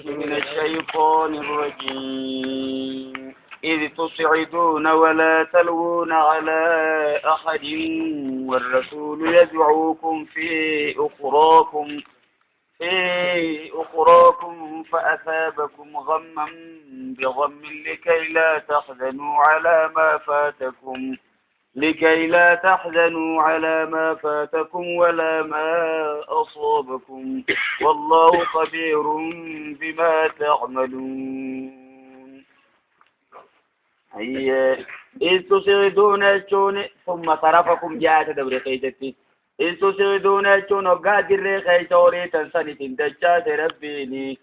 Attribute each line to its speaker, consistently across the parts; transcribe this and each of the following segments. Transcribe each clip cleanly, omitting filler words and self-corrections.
Speaker 1: من الشيطان الرجيم إذ تصعدون ولا تلوون على أحد والرسول يدعوكم في أخراكم فأثابكم غما بغم لكي لا تحزنوا على ما فاتكم ولا ما أصابكم والله خبير بما تعملون. إذ تصعدون يجون ثم صرفكم جاءت دبر خيتتي إذ تصعدون يجون وقادر خيتوري تنسني تندجات ربيني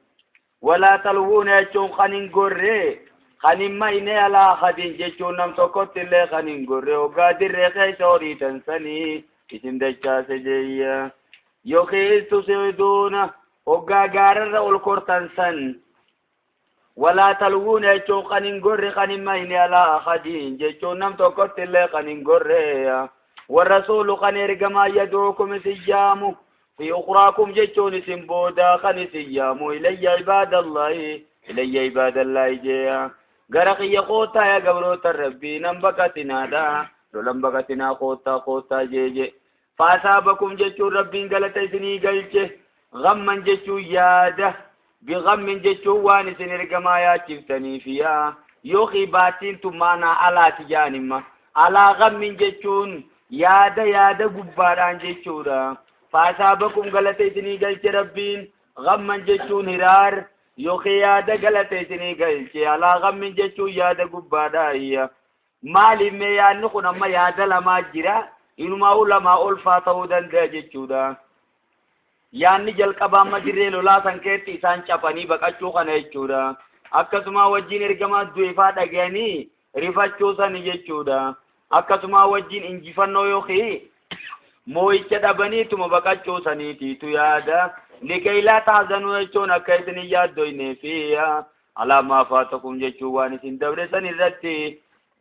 Speaker 1: ولا تلوون يجون خنين قري خنين مايني على خدين جيشون نم تقوت اللي خنين قري وقادر خيتوري تنسني تندجات جيا يوخي إذ تصعدون وقاقار والكورتنسن ولا تلوون يجون خنين قري خنين مايني على خدين جيشون نم تقوت اللي خنين قري والرسول خنير كما يدعوكم سيامو في أخراكم جيشون سنبودا خني سيامو إلي عباد الله جيا غرق يقوتا يا قبروت الربي نمبكتنا دا لنبكتنا قوتا جيجي فأصابكم جيشون ربين قلت سني قلت غما جيشون ياده بغم جيشون واني سنير كما ياتفتني فيها يوخي باتين تمانا على تجانما على غم جيشون yaada gubbaadhaan jechuudha. Faasabakum galata isinii galche rabbiin gamman jechuun hiraar yookiin yaada galata isinii galche alaa gammin jechuun yaada gubbaadhaa. Maaliif yaadni kun amma yaada lamaa jira inumaa ulamaa olfaa ta'uu danda'a jechuudha. Yaadni jalqabaa amma dirree lolaa san keetti isaan cafanii baqachuu kana jechuudha. Akkasuma wajjin ergamaa du'eefaa dhaga'anii rifachuu sani jechuudha. akkasuma wajjin injifannoo yookiin moo'icha dhabaniituma baqachuu saniitiitu yaada likay laa tahzanuu jechuun akka isin yaaddoyne fi alaa maa faatakum jechuun waan isin dabre san irratti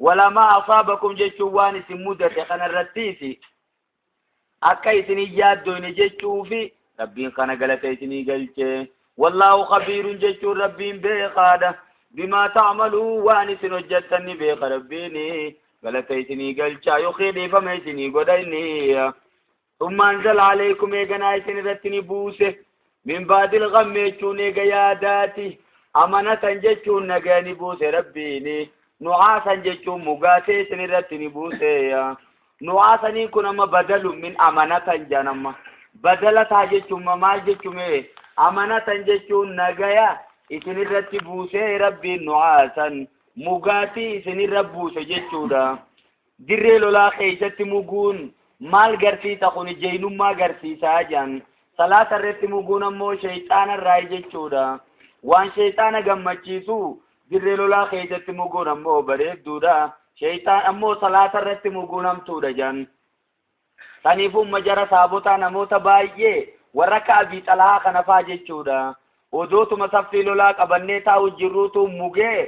Speaker 1: walaa maa asaabakum jechuun waan isin mudate kana irrattiisi akka isin yaaddoyne jechuufi rabbiin kana galata isinii galche wallaahu khabiirun jechuun rabbiin beekaadha bimaa ta'maluu waan isin hojjettanni beeka rabbiini galata isinii galcha yookiin ifama isinii godhayni ثم أنزل عليكم إيجانا إسن رتني بوسه من بعد الغم يجون ياداتي أمانة جتون نجاني بوسه ربيني نعاسا جتون مقاسي إسن رتني بوسه نعاسا يكون أما بدل من أمانة جانما بدلة جتون مال جتون أمانة جتون نجايا إسن رتني بوسه ربي نعاسا مقاسي إسن ربوسه جتون دري لولا خيشت مقون maal garsiisa kun jeenummaa garsiisaa jan salaata irratti muguun ammoo shayxaana irraa jechuudha waan shayxaana gammachiisu dirree lolaa keessatti muguun ammoo bareedduudha shayxaan ammoo salaata irratti muguun hamtuudha jan taniifuu majara saabota namoota baay'ee warra kaabii xalaa kana faa jechuudha odootuma saffii lolaa qabannee taa'u jirruutu mugee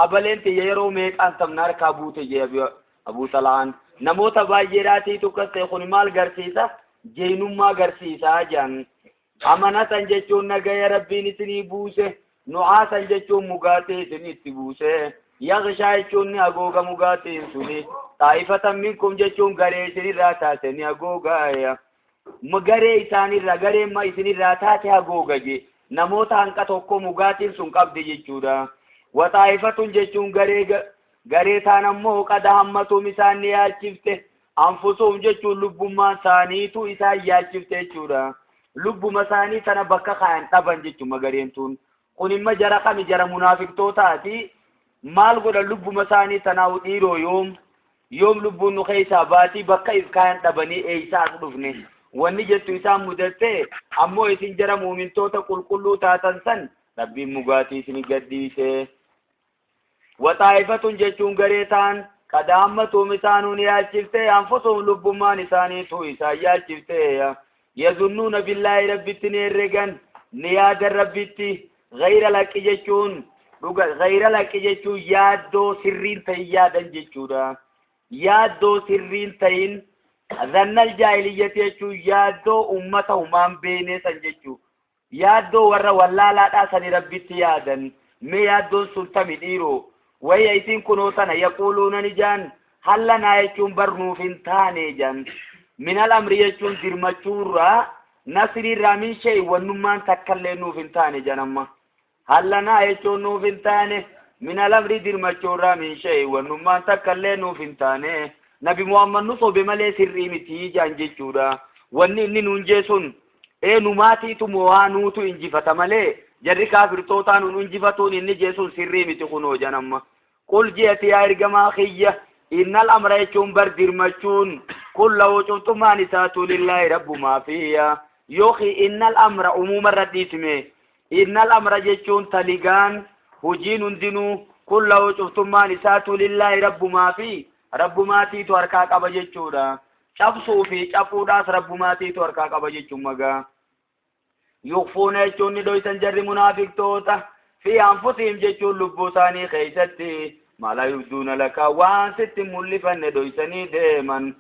Speaker 1: habaleen tiyya yeroo meeqaan sabna harkaa buute jee Abu Talaan namoota baay'eedhaatii tukkastee kun maal garsiisa jeenummaa garsiisaa jan amanatan jechuun nagaya rabbiin isinii buuse nu'aasan jechuun mugaatee isinitti buuse yagshaa jechuun ni agooga mugaatiin suni taa'ifatan minkum jechuun garee isinirraa taate ni agoogaaya garee isaanirra gareemma isinirraa taate agooga je namoota hanqa tokko mugaatiin sun qabdi jechuudha wataa'ifatun jechuun garee taan ammoo qada hammatum isaan ni yaachifte anfusuum jechuun lubbummaan isaaniitu isaan yaachifte jechuudha lubbuma isaanii tana bakka kaayan dhaban jechuudha gareen tun kun imma jara kami jara munaafiqtootaati maal godha lubbuma isaanii tanaa dhiiroo yoom lubbuun nu keessaa baatii bakka if kaayan dhabanii eeysaa as dhufne wanni jettu isaan mudatte ammoo isin jara muumintoota qulqulluu taatan san rabbiin mugaatii isin gaddiise waxaa'ifatun jechuun garee ta'an qadaammatum isaanuu ni yaachifte anfusum lubbummaan isaaniitu isaan yaachifte yazunnuuna billaahi rabbitti ni herregan ni yaadan rabbitti gayra laqqi jechuun dhuga gayra laqqi jechuun yaaddoo sirriin ta'in yaadan jechuudha yaaddoo sirriin ta'in zannal jaahiliyyati jechuun yaaddoo ummata humaan beekne san jechuun yaaddoo warra wallaalaadhaa sani rabbitti yaadan mee yaaddoon sun tami dhiiroo wayya isin kunoo tana yaquuluuna ni jaan hallanaa jechuun barnuuf hin taane jaan minal amri jechuun dirmachuurraa nasriirraa min shay wannummaan takkallee nuuf hin taane janamma hallanaa jechuun nuuf hin taane minal amri dirmachuurraa min shay wannummaan takkallee nuuf hin taane nabi muhammad nu sobe malee sirrii miti jaan jechuudha wanni inni nuun jeesun numaatiitu mo'aa nuutu injifata malee jarri kaafirtootaa nuun injifatuun inni jeesun sirrii miti kunoo janamma qul jeeti yaa ergamaa kiyya innal amra jechuun bar dirmachuun kullahu cuftummaan isaatu lillaahi rabbumaa fiyya yooki innal amra umuumarra dhiisime innal amra jechuun taligaan hujiin hundinuu kullahu cuftummaan isaatu lillaahi rabbumaa fi rabbumaatiitu harkaa qaba jechuudha cabsuu fi cafuudhaas rabbumaatiitu harkaa qaba jechuun magaa yukhfuuna jechuun ni dhoysan jarri munaafiqtoota fi anfusihim jechuun lubbuu isaanii keessatti maa laa yubduuna laka waan sitti mul'ifanne dhoysanii deeman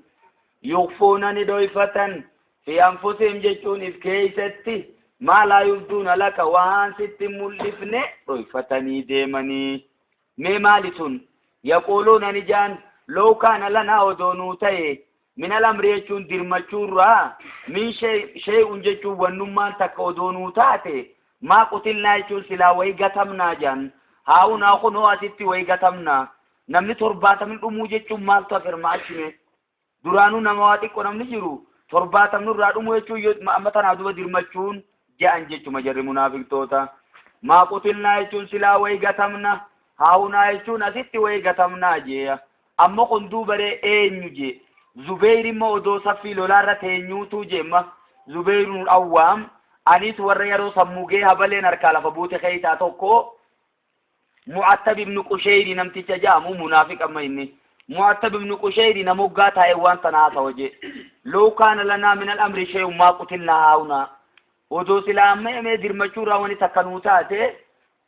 Speaker 1: yukhfuuna ni dhoyfatan fi anfusihim jechuun if keessatti maa laa yubduuna laka waan sitti mul'ifne dhoyfatanii deemanii mee maali sun yaquuluuna ni jaan loo kaana lanaa odoonuu ta'e min al-amri jechuun dirmachuurraa min shay'un jechuun wannummaan takka odoonuu taate maa qutilnaa jechuun silaa way gatamnaa jaan haa'unaa kunoo asitti way gatamnaa namni 70 dhumuu jechuun maaltu afirmaachime duraanuu nama waa xiqqoo namni jiru 70 irraa dhumuu jechuun amma tanaa duba dirmachuun ja'an jechuma jarri munaafiqtoota maa qutilnaa jechuun silaa way gatamna haa'unaa jechuun asitti way gatamnaa jee amma kun duubaree eenyu jee Zubayr immoo odoo saffii lolaarra teenyuutu jeemma Zubayrun awwaam anis warra yeroo sammugee habaleen harkaa lafa buute keessaa tokko Mu'attab ibn Qushayri namticha jaamu munaafiq amma inni Mu'attab ibn Qushayri namoggaa taa'e waan tanaa ta'u je loo kaana lanaa min al-amri shay'un maa qutilnaa haa'unaa odoo silaa amma emee dirmachuurraa wani takka nuu taate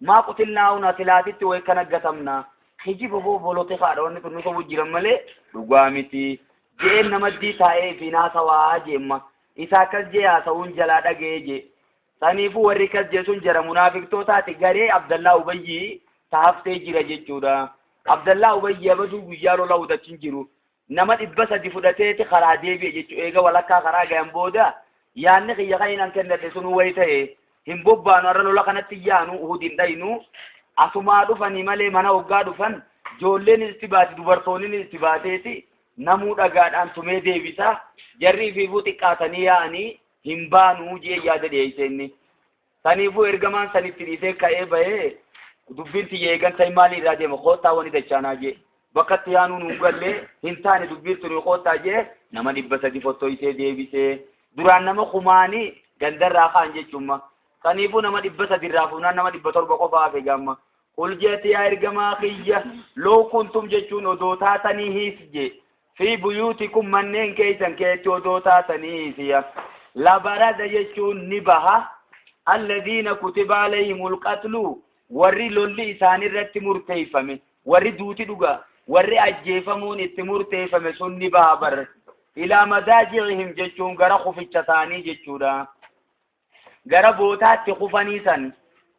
Speaker 1: maa qutilnaa haa'unaa silaatitti way kan aggatamnaa hijiba bolote faadha wanni kun nuka wujjiran malee dhugaa miti jeen namaddii taa'ee fi naasawaa jeemma isaa kas jee haasawuun jalaa dhagee je saniifuu warri kas jeesun jara munaafiqtootaati garee Abdallaa Ubayyii taaftee jira jechuudha Abdallaa Ubayyii abaduu guyyaa lola hudachin jiru nama 300 fudhateeti karaa deebi'e jechuu eega walakkaa karaa gayan booda yaanni kiyya kayinan kennate sun way ta'e hin bobbaanu har'a lola kanatti yaanu uhudin dhaynu asumaa dhufanii malee mana hoggaa dhufan joolleen itti baati dubartoonni itti baateeti namuu dhagaadhaan tumee deebisa jarrii fi buu xiqqaatanii yaa'anii hin baanuu jee yaada dhiyeessenni saniifuu ergamaan sanitti dhiisee ka'ee bahee dubbiin tiyya eegansa maalii irraa deema koottaa wani dachaanaa jee bakka itti yaanuu nuun gallee hin taane dubbiin tuni koottaa jee nama 300 fottoysee deebisee duraan nama kumaanii gandarraa kaan jechuumma saniifuu nama 300 irraa fuunaan nama 700 qofaa hafe gamma qul jeeti yaa ergamaa kiyya loo kuntum jechuun odoo taatanii hiis jee في بيوتكم منين كيسن كيتو دوتا تنيسيا لا برد يجون نبها الذين كتب عليهم القتل وري لولي ثاني رت مرتيفم وري دوتي دوغا وري اجيفمون اتمرتيفم سن نبها بر الى مداجعهم جچون غرا خفچتاني جچودا غرا بوتات خفنيسن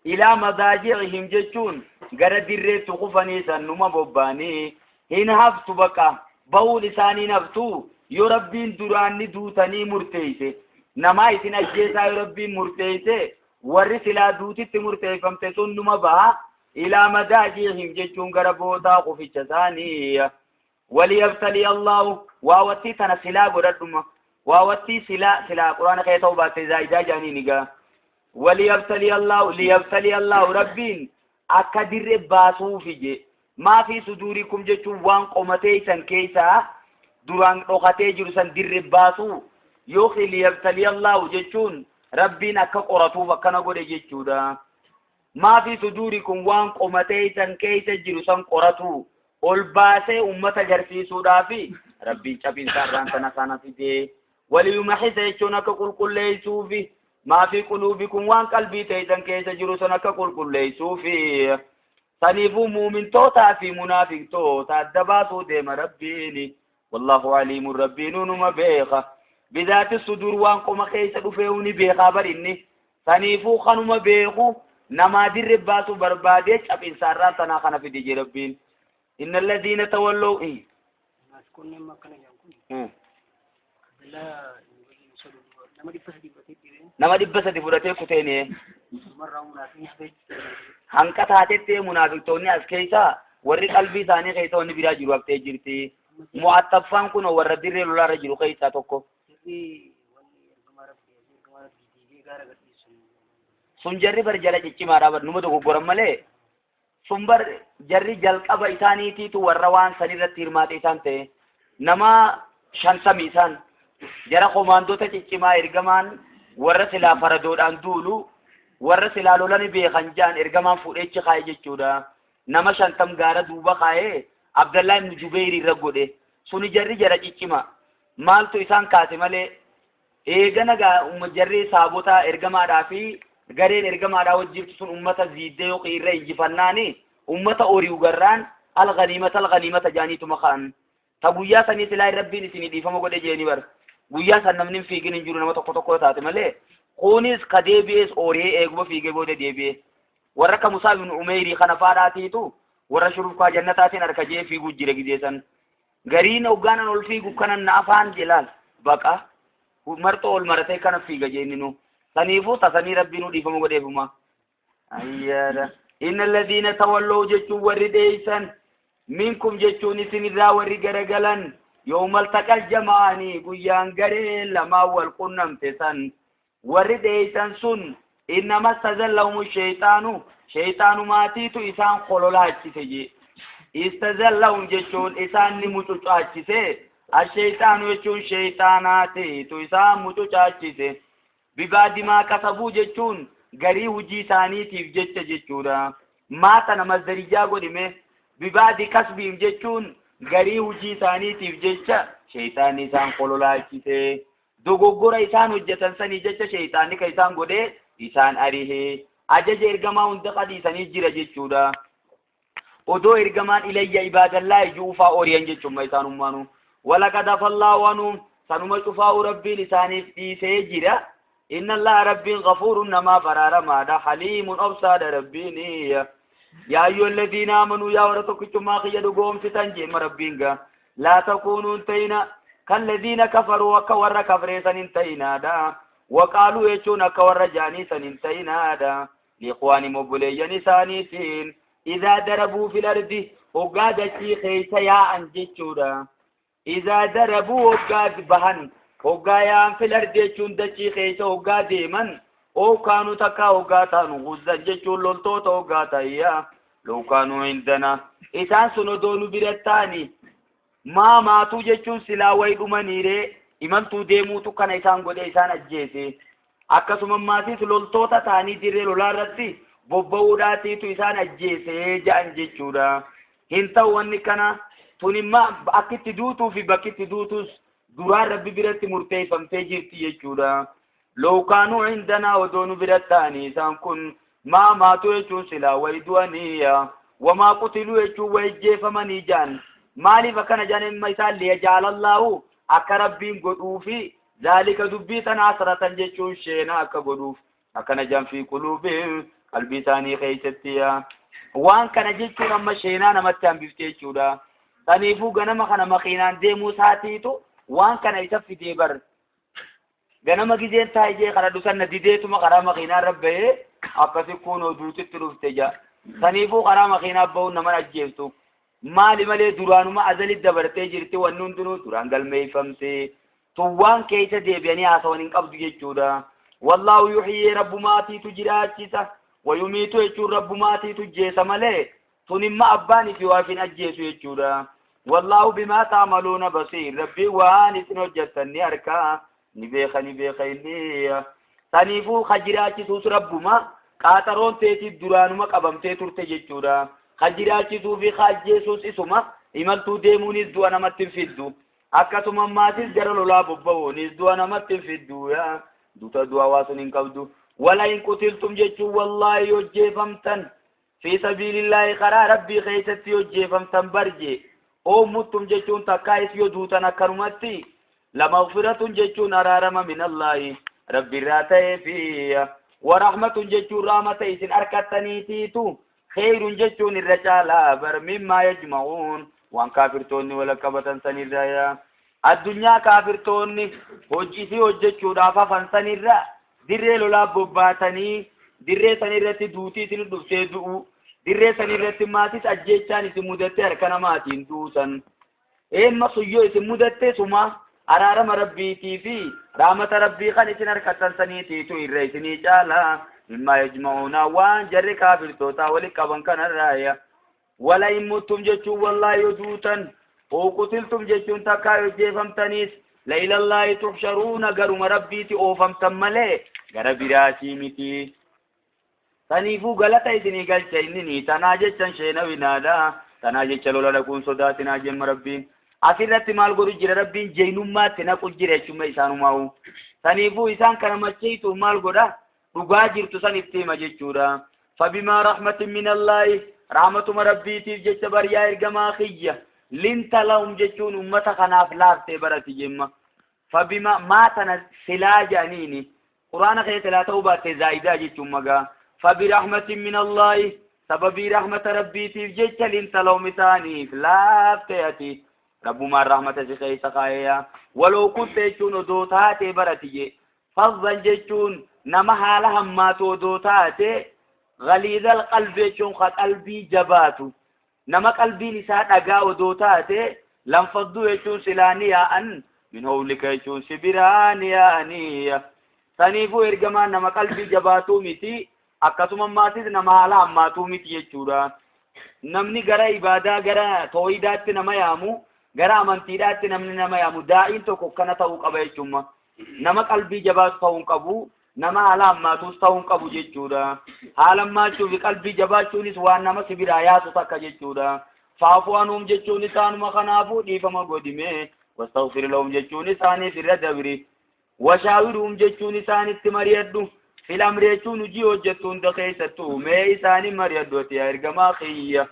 Speaker 1: الى مداجعهم جچون غرا دريت خفنيسن نما بوباني هن هفت بقى باو لساني نفتو يو ربين دراني دوتاني مرتيسه نما isin ajjeesaa yoo rabbiin murteeyse warri silaa duutitti murteeffamte sun numa baha ilaa madaajihim jechuun gara boodaa qoficha isaanii waliyabtali allahu waawattii tana silaa godhadhuma waawattii silaa quraana kee ta'uu baatte zaayidaa jaaniin egaa waliyabtali allahu rabbiin akka dirre baasuufi je maa fi suduurikum jechuun waan qomatee isan keessaa duraan dhokatee jiru san dirre baasuu yookiin liyabtalii Allahu jechuun rabbiin akka qoratuuf akkana godhe jechuudha. Maafi suduurikum waan qomateeysan keessa jiru san qoratu ol baasee ummata agarsiisuudhaafi rabbiin cabinsaarraan kana fidee waliyumahisa jechuun akka qulqulleessuufi maafi quluubikum waan qalbii teeysan keessa jiru san akka qulqulleessuufi saniifuu muumintootaa fi munaafiqtoota adda baasuu deema rabbiini. wallahu aliimun rabbiin numa beeka bidaati sudur waan qoma keessa dhufeewuni beekaa barinni saniifuu kanuma beeku namaa dirre baasu barbaadee cabinsaarraan tanaa kana fide je rabbiin. inna alladhiina tawallaw nama 300 fudhatee kuteene hanqa taatettee munaafiqtoonni as keessa warri qalbii isaanii keessa wanni biraa jiru haftee jirti. mu'attaffaan kun warra dirree lolaarra jiru keessaa tokko. sun jarri bar jala ciccimaadha bar numa dogoggoran malee sun bar jarri jalqaba isaaniitiitu warra waan sanirratti hirmaate isaan ta'e nama 50 isaan jara komaandoota ciccimaa ergamaan warra silaa faradoodhaan duulu warra silaa lolani beekan jaan ergamaan fuudhechi kaa'e jechuudha. nama 50 gaara duuba kaa'e Abdallah ibn Jubayr irra godhe suni jarri jara ciccima maaltu isaan kaase malee eegana jarri saabota ergamaadhaa fi gareen ergamaadhaa wajjiftu sun ummata ziiddee yookiin irra injifannaani ummata oriiw garraan alganiimata jaaniituma kaan ta guyyaa sanii silaa rabbiin isinii dhiifama godhe jeeni bar guyyaa san namni hin fiigin hin jiru nama tokko taate malee kunis ka deebi'ees oree eeguma fiigee booda deebi'e warra ka Musaa ibn Umeyrii kana faadhaatiitu warra shurufkaa jannataatiin harka jee fiiguu jire gideessan gariin hoggaanan ol fiigu kanan na afaan jelaal baqa marxoo ol maratee kana fiiga jeeninu saniifuu tasanii rabbiinuu dhiifama godheefuma. ayyaada inna alladhiina tawallaw jechuun warri dheeysan minkum jechuun isinirraa warri garagalan yawmal taqal jama'anii guyyaan garee lamaan wal qunnamte san warri dheeysan sun innama istazallahum shayxaanu maatiitu isaan kololaachise je istazallahum jechuun isaan ni mucucaachise ashayxaanu jechuun shayxaanaatiitu isaan mucucaachise bibaadimaa kasabuu jechuun garii hujii isaaniitiif jecha jechuudha. maata nama zarijaa godhime bibaadi kasbiim jechuun garii hujii isaaniitiif jecha shayxaanni isaan kololaachise dogoggora isaan hojjetan sanii jecha shayxaanni ka isaan godhee isaan arihe ajaja ergamaa hunda qadiisanii jira jechuudha. odoo ergamaan ilayya ibaadallaahi juufaa oriyan jechuun isaan ummaanu walaqad afallaahu anhum sanuma cufaa'u rabbiin isaaniif dhiisee jira. inna allaha rabbiin ghafuurun namaa baraaramaadha haliimun obsaadha rabbiini. yaa ayyuha alladhiina aamanuu yaa warra tokkichummaa kiyya dhugoomsitan jeema rabbiin ga laa takuunuu hin ta'ina kalladhiina kafaruu akka warra kafreessan hin ta'inaadha waqaaluu jechuun akka warra jaaniisan hin ta'inaadha liikhwaanihim obboleeyyan isaaniitiin idhaa darabuu fil ardi hoggaa dachii keeysa yaa'an jechuudha. idhaa darabuu hoggaa bahan hoggaa yaa'an fil ardi jechuun dachii keeysa hoggaa deeman ookaanuu takkaa hoggaa taanu guzzan jechuun loltoota hoggaa ta'iyya lookaanuu hindana isaan sun odoo nu birattaani maatuu jechuun silaa wayi dhumaniiree imaltuu deemuutu kana isaan godhe isaan ajjeese akkasuma maatiis loltoota ta'anii dirree lolaa irratti bobba'uudhaatiitu isaan ajjeese ja'an jechuudha. hin ta'u wanni kana tunimma akkitti duutuu fi bakkitti duutus duraan rabbi biratti murteeffamtee jirti jechuudha. lookaanuu hindanaa odoo nu birattaani isaan kun maatuu jechuun silaa wayi du'aniya wamaa qutiluu jechuun wayi ajjeefamanii jaan maaliif akkana jaan imma isaan liyajaalallaahu akka rabbiin godhuufi zaalika dubbii tana asratan jechuun sheenaa akka godhuuf akkana jaan fi quluubihim qalbii isaanii keessattiya waan kana jechuun amma sheenaa namatti hambifte jechuudha. saniifuu ganama kana makiinaan deemuu isaatiitu waan kana isa fidee bar ganama gizeen taa'ee kana dhusanna dideetuma karaa makiinaa rabba'ee akkasi kunoo duutitti dhufte ja saniifuu karaa makiinaa ba'uun nama ajjeeftu maali malee duraanuma azalitti dabartee jirti wanni hundinuu duraan galmeeffamte tuwwaan keessa deebi'anii haasawan hin qabdu jechuudha. wallaahu yuhyii rabbumaatiitu jiraachisa wayumiitu jechuun rabbumaatiitu jeesa malee tunimma abbaan ifi waafin ajjeesu jechuudha. wallaahu bimaa ta'maluuna basiir rabbii waan isin hojjettan ni arkaa نبيخ إني سنيفو خجراتي سوس ربما قاترون تيتي درانما قبم تيتور تججورا خجراتي سو في خاجي سوس اسما إمالتو ديمونيز دوانا متنفدو أكاسما ماتيز جرلو لا ببونيز دوانا متنفدو يا دوتا دوا واسن انقبدو ولا إن قتلتم ججو والله يجيفمتن في سبيل الله قرى ربي خيست يجيفمتن برجي أو متم ججون تكايس يدوتا نكرمتي لمغفرة ججون أرارم من الله ربي راتي فيه ورحمة ججون رامتي سن أركتني تيتو خير ججون الرجال بر مما يجمعون وان كافرتوني ولا كبتن سنير الدنيا كافرتوني وجيسي وججون رافا فانسنير dirree lolaa bobbaatanii dirree sanirratti duutiitiin dhuftee du'u dirree sanirratti maatis ajjeechaan isin mudatte harka namaatiin duusan eenma suyyoo isin mudatte suma araarama rabbiitii fi raamata rabbii kan isin harkattan saniitiitu irra isinii caala mimmaa yajma'uuna waan jarri kaafirtootaa wali qaban kanarraaya wala in muttum jechuun wallaahi yoo duutan oo qutiltum jechuun takkaa yoo jeefamtaniis la ilallahi tuhsharuuna garuma rabbiiti oofamtan malee gara biraasii miti saniifuu galata isinii galcha inni tanaa jechan sheenawinaadha tanaa jecha lola dhaquun sodaatinaa jemma rabbiin asirratti maal godhu jira rabbiin jeenummaatti naqu jira jechuma isaanumaa'u saniifuu isaan kana macheeytu maal godha dhugaa jirtu san itti hima jechuudha fabimaa rahmatin minallaahi rahmatuma rabbiitiif jecha bariyaa ergamaa kiyya linta lahum jechuun ummata kanaaf laaftee barati jemma فبما ما تنا سلاجانيني قرآن خيط لا توبة زايدة جتم مغا فبرحمة من الله سبب رحمة ربي تفجج لنت لو مثاني فلافتياتي رب ما الرحمة سخي سخايا ولو كنت يجون دوتاتي براتي فضا جتون نمها لهم ما تو دوتاتي غليظ القلب يجون خط قلبي جباتو نما قلبي نساء أقاو دوتاتي لم فضو يجون سلانيا أن من هولك يجون سبران يا أنية سنيفو إرقمان نما قلبي جباتو متي أكتما ماتيز نما حالا أماتو متي يجورا نمني غرا إبادة غرا تويدات نما يامو غرا أمانتيدات نمني نما يامو دائن تو كوكنا تاو قبا يجوما نما قلبي جبات تاون قبو نما حالا أماتو تاون قبو يجورا حالا ما تشوفي قلبي جبات شونيس وان نما سبراياتو تاكا يجورا فافوانهم جتشوني تانما خنافو ديفما قدمي واستغفر لهم جتشوني ثاني في الردبري وشاورهم جتشوني ثاني التمريدو في الأمر يجون جيو جتون دقيستو مي ثاني مريدو تيارقما خيّة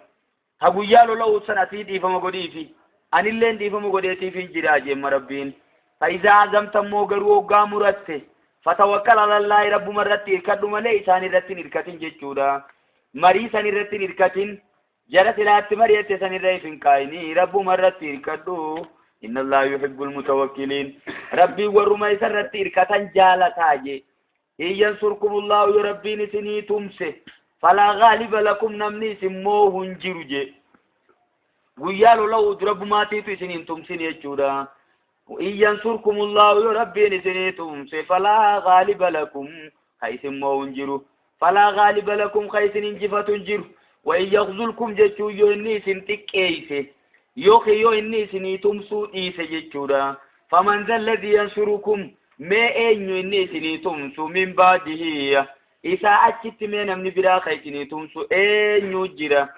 Speaker 1: هقويالو لو سنتي ديفما قديفي أن اللين ديفما قديتي في جراجي مربين فإذا عزمت موغرو قامرت فتوكل على الله رب مرت إركدو ملي ثاني رتين إركتين جتشودا مري ثاني رتين إركتين جرت الات مريت ثاني ريفين كايني رب مرت إركدو إن الله يحب المتوكلين ربي ورمي سرت إركتان جالتاجي إن ينصركم الله يربين سني تمسه فلا غالب لكم نمني سموه انجرجي ويالو لو رب ما تيتو سنين تمسين يجودا إن ينصركم الله يربين سني تمسه فلا غالب لكم خيس موه انجرو فلا غالب لكم خيس انجفة انجرو وإن يغزلكم جتشو يوني سنتك إيسه يوخي يو إني سني تمسو إيسه جتشودا فمن ذا الذي ينصركم ما أينو إني سني تمسو من بعده إذا أجت من أمن براخي سني تمسو أينو جرا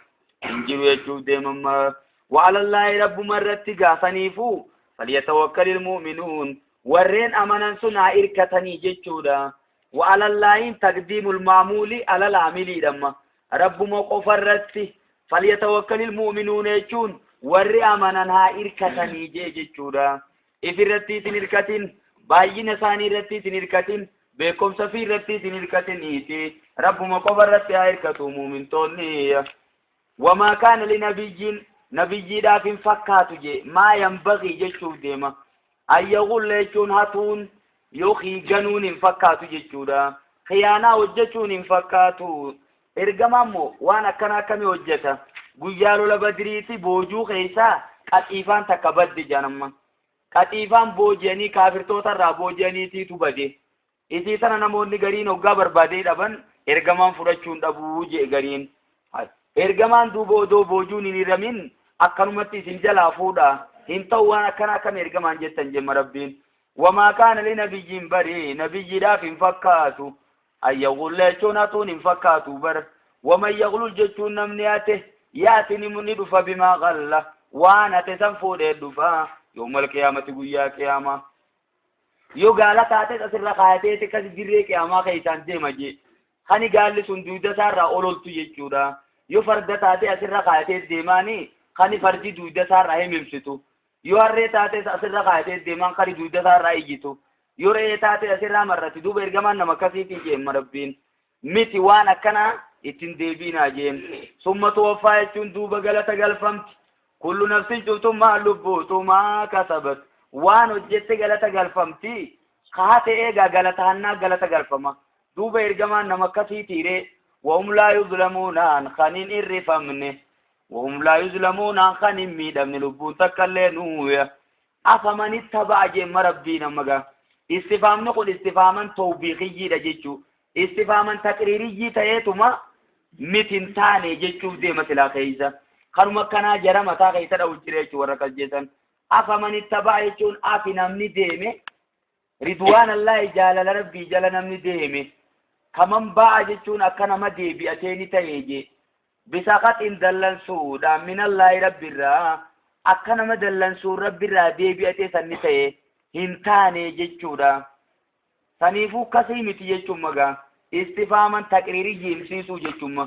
Speaker 1: انجرو يجو ديمما وعلى الله رب مرت غافنيفو فليتوكل المؤمنون ورين أمنا سنا إركتني جتشودا وعلى الله تقديم المعمول على العامل دم رب مقفرت فليتوكل المؤمنون يجون ورّي أمانها إركتني جتشودا إفرتي سنركتين باين ثاني رتي سنركتين بكم سفير رتي سنركتين إيتي رب مقبر رتي إركتو مؤمن توني وما كان لنبي نبي داف فكاتو جي ما ينبغي جتشو ديما أن يقول ليشون هاتون يوخي جنون فكاتو جتشودا خيانة وجتشون فكاتو إرقمامو وانا كنا كمي وجتا قيالو لبدريتي بوجو خيسا قطيفان تكبد جانما قطيفان بوجيني كافرتو ترى بوجيني تيتو بدي إذي تنا نموني غرين وقابر بدي دبن إرقمان فرچون دبوجي غرين إرقمان دو بوجوني نرمين أكنمتي سنجلا فودا هنتو وانا كنا كم إرقمان جتن جم ربين وما كان لنبي بري نبي لا في فكاتو أن يقول لجوناتون فكاتو بر ومن يقول جتون نمنياته ياتني من دفا بما غل وانا تسنفو دفا يوم القيامة قويا قيامة يو قال تاتي أسر خايتي تكس جري قيامة خيسان ديما جي خاني قال لسن دودا سارا أولولتو يجودا يو فرد تاتي أسر خايتي ديماني خاني فردي دودا سارا هم يمسطو يو هرّي تاتي أسر خايتي ديمان خاني دودا سارا يجيتو يو رأي تاتي أسر مرتي دوبا إرغمان نمكسيتي جيم مربين ميتي وانا كنا ittin deebiinaa jeen summa tuwaffaa jechuun duuba galata galfamti kullu nafsin cubtummaa lubbuutumaa kasabat waan hojjette galata galfamti kaa ta'ee galataannaa galata galfama duuba ergamaan nama akkasii tiiree wahum laa yuzlamuunaan kaniin irrifamne wahum laa yuzlamuunaan kaniin miidhamne lubbuun takkallee nuuya afaman ittaba'a jeen rabbii namagaa istifaamni kun istifaaman tawbiiqiyyiidha jechuu istifaaman taqriiriyyii ta'eetuma mitin taane jechuuf deema silaa keeysa kanuma akkanaa jara mataa keeysa dha'u jira jechuu warra kas jeesan afaman ittaba'a jechuun afi namni deeme ridwaanallaahi jaalala rabbii jala namni deeme kaman ba'a jechuun akka nama deebi'atee ni ta'ee je bisaqaxin dallansuudhaan minallaahi rabbirraa akka nama dallansuun rabbirraa deebi'atee sanni ta'ee hin taane jechuudha saniifuu kasii miti jechuun magaa istifaaman taqriirii jiimsiisuu jechuun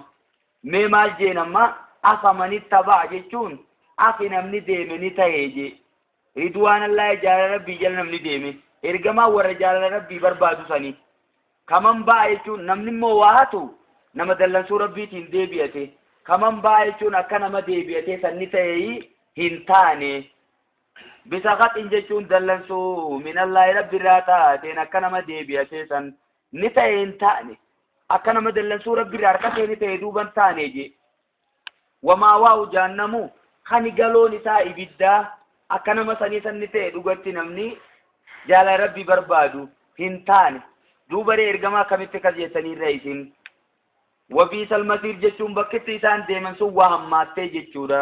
Speaker 1: mee maal jeenamma afaman ittaba'a jechuun afi namni deeme ni ta'ee je ridwaanallaahi jaalala rabbii jala namni deeme ergamaa warra jaalala rabbii barbaadu sanii kaman ba'a jechuun namni immoo waa hatu nama dallansuu rabbiitiin deebi'ate kaman ba'a jechuun akka nama deebi'ate sanni ta'ee hin taane bisaqaxin jechuun dallansuu minallaahi rabbirraa taateen akka nama deebi'ate san ni ta'e hin taane akka nama dallansuu rabbirraa harkatee ni ta'e duuban taane je wamaa waa'u jaannamu kani galoon isaa ibiddaa akka nama sanii san ni ta'e dhugatti namni jaalala rabbii barbaadu hin taane duubaree ergamaa akkamitti kas jettaniirra isin wabiisal masiir jechuun bakkitti isaan deeman sun waa hammaattee jechuudha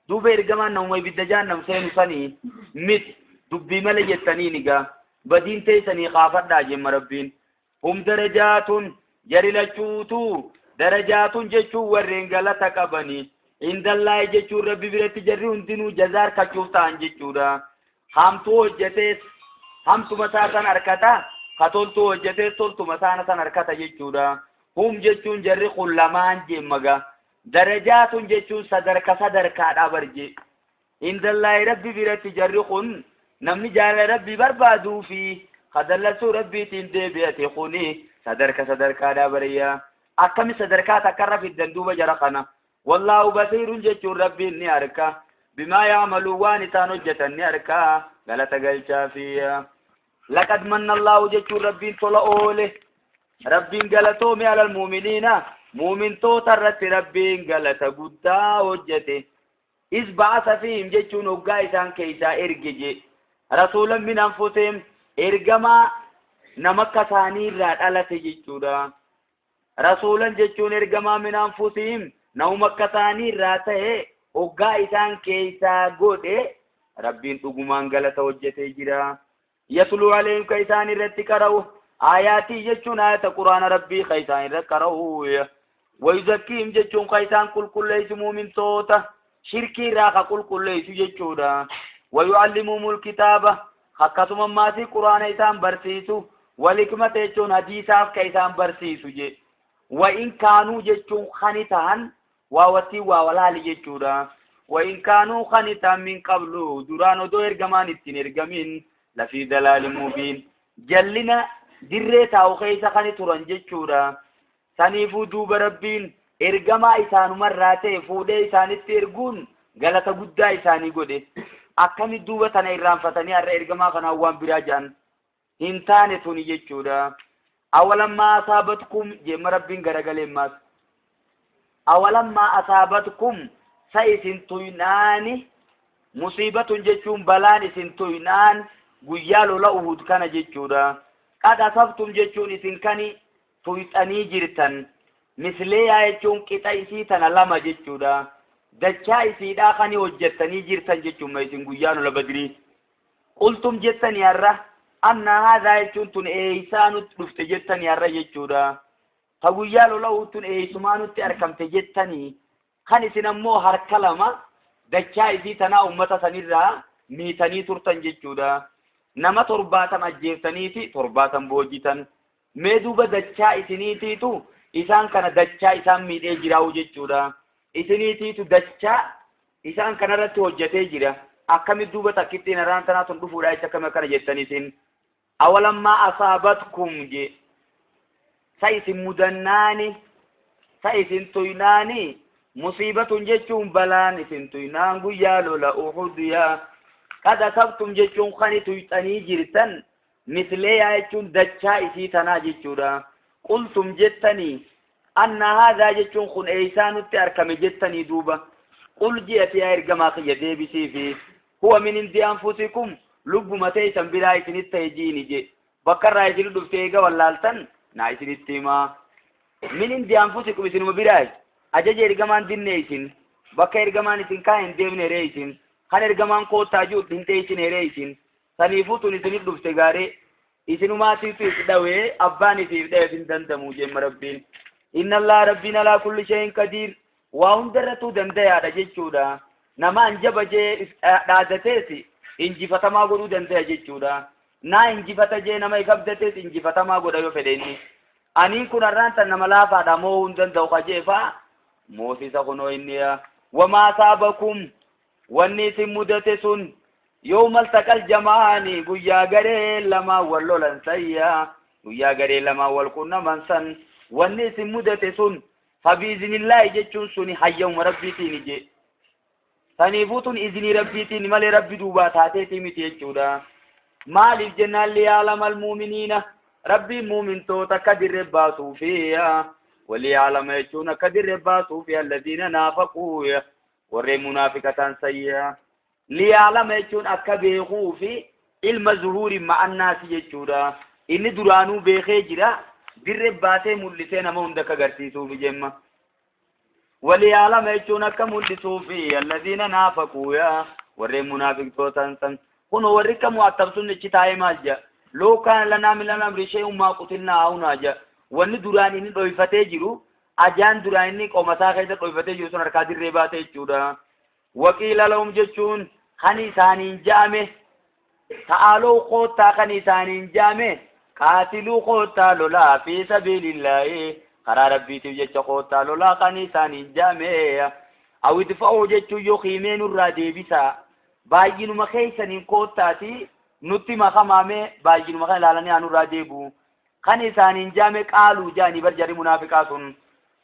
Speaker 1: duuba ergamaan namuma ibidda jaannam seenu sanii miti dubbii malee jettanii nigaa badiin teessanii qaafadhaa jemma rabbiin hum darajaatun jarilachuutu darajaatun jechuun warreen galata qabanii indallaahi jechuun rabbi biratti jarri hundinuu jazaa argachuuf ta'an jechuudha hamtuu hojjetees hamtuma isaa san harkata katoltuu hojjetees toltuma isaa san harkata jechuudha hum jechuun jarri kun lamaan jemmaga darajaatun jechuun sadarkaadhaa barje indallaahi rabbi biratti jarri kun namni jaalala rabbii barbaaduu fi kadallasuu rabbiitiin deebi'ate kuni sadarkaadhaa bariyaa akkami sadarkaa takkarra fiddan duuba jara kana wallaahu basiirun jechuun rabbiin ni arka bimaa yaamalu waan isaan hojjetan ni arka galata galchaafiya laqad manna allaahu jechuun rabbiin tola oole rabbiin galatoome alal muuminiina muumintoota irratti rabbiin galata guddaa hojjete is ba'asa fiihim jechuun hoggaa isaan keeysaa erge je rasuulan min anfusihim ergamaa nama akka isaanii irraa dhalate jechuudha rasuulan jechuun ergamaa min anfusihim nama akka isaanii irraa ta'e hoggaa isaan keeysaa godhe rabbiin dhugumaan galata hojjetee jira yatluu alayhim ka isaan irratti qara'u ayaatii jechuun ayata quraana rabbii ka isaan irratti qara'u wayuzakkiihim jechuun ka isaan qulqulleessu muumintoota shirkii irraa ka qulqulleessu jechuudha wayu'allimuhumul kitaaba akkasuma maatii quraana isaan barsiisu walikmata jechuun hadiisaaf ka isaan barsiisu je wa in kaanuu jechuun kani ta'an waa watii waa walaali jechuudha wa in kaanuu kani ta'an min qablu duraan odoo ergamaan ittiin ergamin lafii dalaalin mubiin jallina dirree taa'u keessa kani turan jechuudha saniifuu duuba rabbiin ergamaa isaanumarraa ta'e fuudhee isaanitti erguun galata guddaa isaanii godhe akkami duuba tana irraanfatanii har'a ergamaa kanaan waan biraa jedhan hin taane tuni jechuudha awalammaa asaabatkum jemma rabbiin garagaleemmaas awalammaa asaabatkum sa isin tuynaani musiibatun jechuun balaan isin tuynaan guyyaa lola uhud kana jechuudha qad asabtum jechuun isin kani tuyxanii jirtan misleeyaa jechuun qixa isii tana lama jechuudha dachaa isiidhaa kani hojjettanii jirtan jechuun isin guyyaa lola badrii qultum jettanii har'a أن هذا يجون إيسان تفتجتني الرجل فقويا لو تن إيسمان تأركم تجتني خاني سنمو هركلمة دجاي في تنا أمتا سنرى ميتني ترتن جتشودا نما ترباتا أجيفتنيتي ترباتا بوجيتا ميدوبا دجاي سنيتي تو إسان كان دجاي إسان ميد إجراو جتشودا إسنيتي تو دجاي إسان كان رتو جتي جرا أكمل دوبا تكتين رانتنا تنبفو رأيتا كما كان جتني سن أولما أصابتكم جي سايس مدناني سايس تويناني مصيبة جتشون بلان توينان قيالو لأحد يا قد أصبتم جتشون خاني تويتاني جرتن مثلي يجتشون دجا إسي تنا جتشورا قلتم جتني أن هذا جتشون خن إيسان التأركم جتني دوبا قل جئت يا إرقما خيدي بسيفي هو من عند أنفسكم لب متيسا بلا إسن التهجيني جي بكر رايسن دفتيغا واللالتن نايسن التيما من عند أنفسكم إسن مبراج أجاج إرقمان دين نيسن بكر إرقمان إسن كاين ديمن ريسن خان إرقمان قوتا جود دنتيسن ريسن سنيفوتون إسن دفتيغاري إسن ما تنفيس دوي أباني في ديسن دندمو جيم ربين إن الله ربنا لا كل شيء قدير وأندرتو دنديا دجيشودا نما أنجبجي دادتيسي injifatamaa godhuu danda'a jechuudha. Naa injifata jee nama ikabdates injifatamaa godha yoo fedhenni. Aniin kun har'aan tan nama laafaadha moo hin danda'u qajeefaa moosisa kunoo inni wamaa saabakum wanni isin mudate sun yawmal taqal jamaani guyyaa garee lamaa wal lolan sayyaa guyyaa garee lamaa wal qunnaman san wanni isin mudate sun fabiizinillaahi jechuun suni hayyama rabbiitiin ije. Saniifutun izni rabbiitiin malee rabbi duubaa taateetii miti jechuudha. Maaliif jennaan liyaalama almuuminiina rabbiin muumintoota akka dirree baasuufi waliyaalama jechuun akka dirree baasuufi alladiina naafaquu warreen munaafiqatan sayyaa. Liyaalama jechuun akka beekuufi ilma zuhuuri ma'annaasi jechuudha. Inni duraanuu beekee jira dirree baasee mul'isee nama hunda akka agarsiisuufi jemma. وليعلم يجون كم لسوفي الذين نافقوا يا وري منافق توتان كن وريك مؤتبسون نشتاي مالجا لو كان لنا من الامر شيء ما قتلنا او ناجا ون دراني ني دويفته جيرو اجان دراني ني قومتا خيد دويفته جيرو سن ركادي ريباته جودا وقيل لهم جچون خني ثاني جامه تعالوا قوتا خني ثاني جامه قاتلوا قوتا لولا في سبيل الله قرار ربيتي جچ قوتا لولا خني ثاني جامه او دفعوا جچو يخيمين الرادي بيسا باجينو مخيسن قوتاتي nutti makamame baay'inu makan ilaalanii anu raadeebu kan isaaniin jaame qaaluu jaanii barjari munaafiqaa sun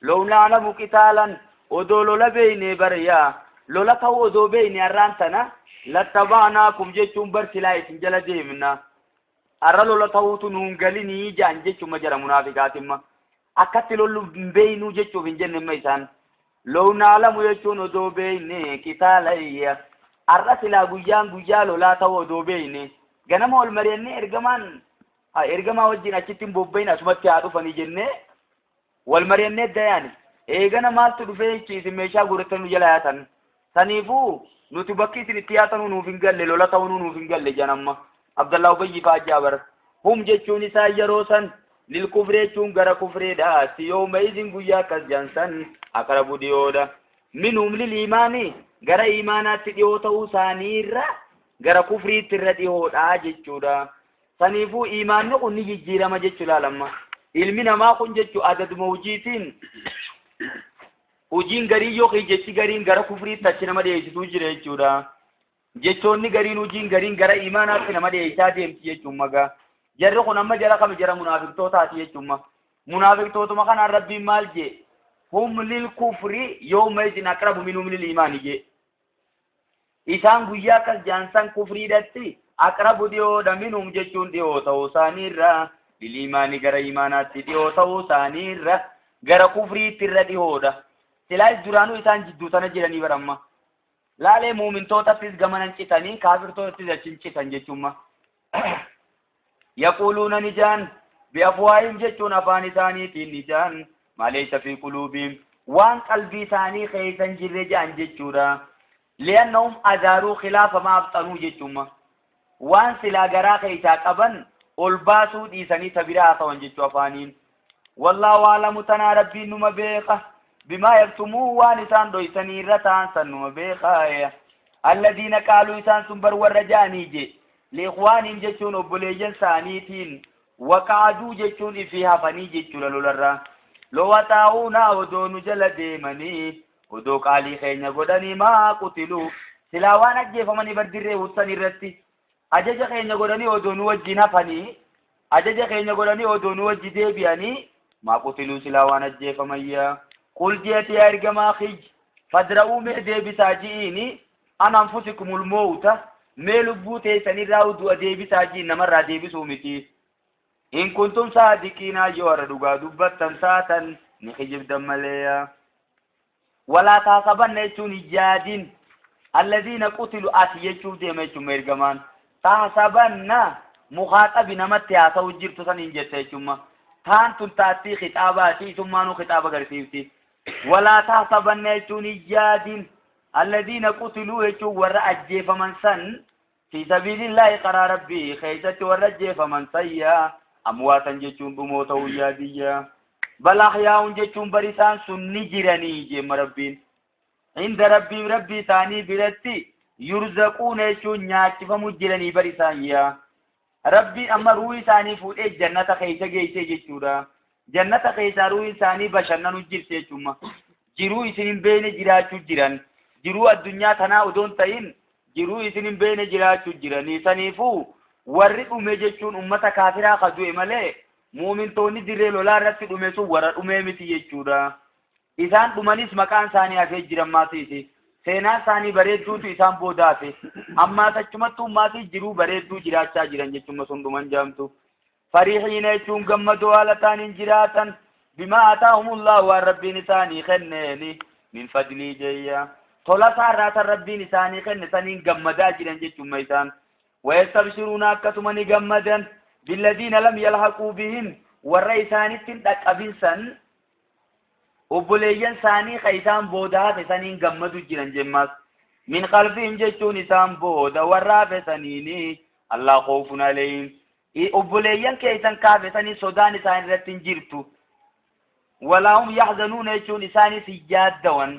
Speaker 1: lawlaa namu qitaalan odoo lola beeyne bariyaa lola ta'u odoo beeyne arraan tana lattabaanaakum jechuun barsilaa isin jala deemna arra lola ta'uutu nuun galinii jaan jechuun jara munaafiqaatimma akkatti lollu beeynuu jechuuf hin jenne isaan lawlaa namu jechuun odoo beeyne qitaalayya arra silaa guyyaa lolaa ta'u odoo beeyne ganama wal mari'anne ergamaa wajjin achittiin bobbayna asumatti haa dhufanii jennee wal mari'annee dayaan eegana maaltu dhufee isin meeshaa guurratanii nu jala yaatan saniifuu nuti bakki isin itti yaatanuu nuuf hin galle lola ta'uu nuuf hin galle janamma Abdallah Ubayyi faajaa bar hum jechuun isaa yeroo san lil kufree jechuun gara kufreedha siyooma izin guyyaa akkas jansan aqrabu dhiyoodha minhum lil imaanii gara imaanaatti dhiyoo ta'uu isaaniirra gara kufriitti irra dhihoodha jechuudha saniifuu imaanni kun ni jijjiirama jechuudha lamma ilmi namaa kun jechuu adaduma hojiitiin hojiin garii yookiin jechi gariin gara kufriitti achi nama dhiyeessituu jira jechuudha jechoonni gariin hojiin gariin gara imaanaatti nama dhiyeessaa deemti jechuun magaa jarri kun amma jara kam jara munaafiqtootaati jechuun munaafiqtootuma kanaan rabbiin maal jee hum lil kufri yawma idin aqrabu minhum lil imaani jee isaan guyyaa akkas jaansan kufriidhatti aqrabu dhiyoodha minhum jechuun dhiyoo ta'uu isaaniirra liliimaanii gara imaanaatti dhiyoo ta'uu isaaniirra gara kufriitti irra dhiyoodha silaas duraanuu isaan jidduu sana jiranii baramma laalee muumintootattis gamanan citanii kaafirtootattis achin citan jechuumma yaquuluuna nijaan bi'afwaahim jechuun afaan isaaniitiin nijaan maaleysa fi quluubiim waan qalbii isaanii keeysan jirre jaan jechuudha لأنهم أزاروا خلاف ما أبطنوا جتهم وان سلا غرا خيسا قبن الباسو ديسني تبرا توانجتو افانين والله عالم تنا ربي نما بيقه بما يكتموا وانسان دويسني رتان سنما بيقه الذين قالوا إسان سنبر ورجاني جي لإخوان جتون أبوليجن سانيتين وقعدوا جتون فيها فني جتون لولرا لو وطاعونا ودون جل ديمني ودوك علي خينا قدني ما قتلوا سلاوان أجيف مني بردره وطني رتي أجج خينا قدني ودون وجنا فني أجج خينا قدني ودون وجدي بياني ما قتلوا سلاوان أجيف ميا قل جيتي أرقما خج فادرؤوا مهدي بساجئيني أنا أنفسكم الموت ميلبو تيساني راودو أديبي ساجي نمر أديبي سومتي إن كنتم صادقين أجوار دوغا دبتا ساتا نخجب دماليا ولا تحسبن يجون جادين الذين قتلوا أتيجوا ديميجوا ميرغمان تحسبن مخاطب نمت ياسو جرتو سنين جتيجوا تانتم تاتي خطاباتي ثم نو خطابة غرسيوتي ولا تحسبن يجون جادين الذين قتلوا يجوا وراء الجيف من سن في سبيل الله قرار ربي خيزة وراء الجيف من سيا أمواتا جيشون بموتا ويادية بل أحياء جيشون بريسان سني جراني جيم ربين عند ربي ثاني برتي يرزقون يجون نياتف مجراني بريسان يا ربي أما روي ثاني فوت جنة خيزة جيشة جيشورا جنة خيزة روي ثاني بشرنا نجيب سيشوما جروي سنين بين جراتو جران jiruu addunyaa tanaa odoon ta'in jiruu isinin beene jiraachuu jiranii saniifuu warri dhume jechuun ummata kaafiraa ka du'e malee muumintoonni dirree lolaa irratti dhume sun warra dhumee miti jechuudha. Isaan dhumanis maqaan isaanii hafee jiran maatiiti. Seenaan isaanii bareedduutu isaan boodaate. Ammaa achumattuu ummaatii jiruu bareedduu jiraachaa jiran jechuun sun dhuman jaamtu. Fariihiina jechuun gammadoo haala taaniin jiraatan bimaa ataahumullahu waan rabbiin isaanii kenneeni min fadlii jayyaa. tola saarraata rabbiin isaanii kenne saniin gammadaa jiran jechuun isaan wayastabshiruuna akkasuma ni gammadan billadiina lam yalhaquu bihim warra isaanittiin dhaqqabinsan obboleeyyan isaanii ka isaan booda hafe saniin gammadu jiran jemmaas min qalbihim jechuun isaan booda warra hafe saniini allaa khoofun alayhim obboleeyyan keessan kaafe sanii sodaan isaan irratti hin jirtu walaa hum yaxzanuuna jechuun isaanis hin yaaddawan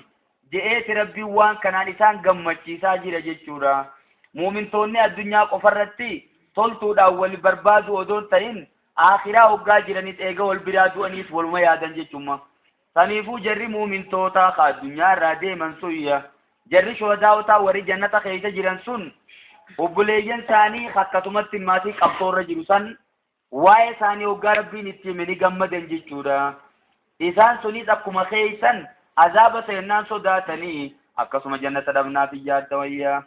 Speaker 1: je'eeti rabbiin waan kanaan isaan gammachiisaa jira jechuudha. Muumintoonni addunyaa qofarratti toltuudhaan wal barbaadu odoon ta'in akhiraa hoggaa jiranis eega wal biraa du'aniis waluma yaadan jechuudha. Saniifuu jarri muumintootaa ka addunyaa irraa deeman suyya jarri shoodaawotaa warri jannata keessa jiran sun obboleeyyan isaanii akkatumatti maatii qabsoorra jiru san waa'ee isaanii hoggaa rabbiin itti himeni gammadan jechuudha. Isaan sunis akkuma keessan عذاب سينان صداتني أكسم جنة دبنا في جاد ويا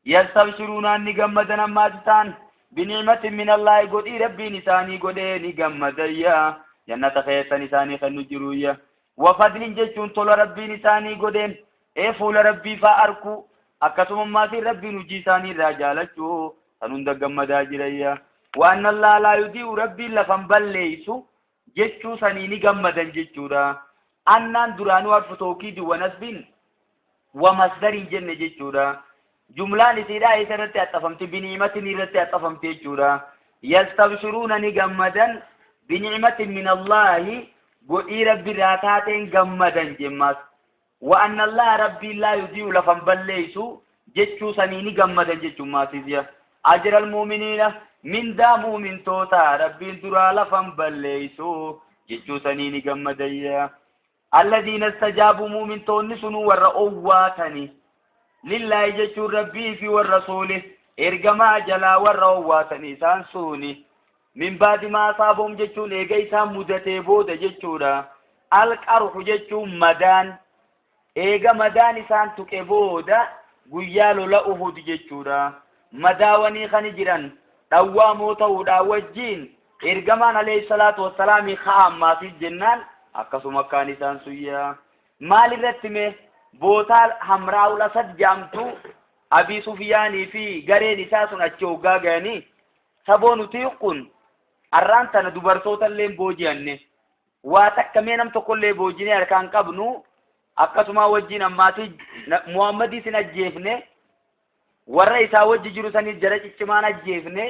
Speaker 1: يستبشرون أن نجمدنا ماتان بنعمة من الله قد ربي نساني قد نجمديا جنة خير نساني خنجرويا وفضل جشون طول ربي نساني قد فول ربي فأركو أكسم ما في ربي نجيساني رجالتو سنون دجمدا جريا وأن الله لا يضيع ربي لفن بليسو جشو سني نجمدا جشورا أنان درانو الفتوكيد ونسبين ومصدر جنة جيشورا جملة نسيرا يسرت أتفهمت بنعمة نيرت أتفهمت جيشورا يستبشرون نجمدا بنعمة من الله قل رب راتات جمدا جماس وأن الله ربي لا يضيع لفن بليسو جيشو سنيني جمدا جيشو ماسيزيا أجر المؤمنين من دا مؤمن توتا ربي درا لفن بليسو جيشو سنيني جمدا الذين استجابوا مؤمن تونسوا والرؤواتني لله جشو ربي في والرسول ارجما جلا والرؤواتني سانسوني من بعد ما أصابهم جشو لإيجا مدته بود جشورا القرح جشو مدان إيجا مدان سان تكبودا قيالو لأهود جشورا مداوني خنجران دوامو تودا وجين ارجمان عليه الصلاة والسلام خام ما في الجنان akkasuma kan isaan suyya maal irratti me bootaa hamraa'u lasad jaamtu Abi Sufyaanii fi gareen isaa sun achi hoggaa ga'anii saboonuti kun arraan tana dubartoota illee booji'anne waa takka mee nam tokko illee boojinee harkaan qabnu akkasuma wajjin ammaati Muhammadii sin ajjeefne warra isaa wajji jiru sanii jara ciccimaan ajjeefne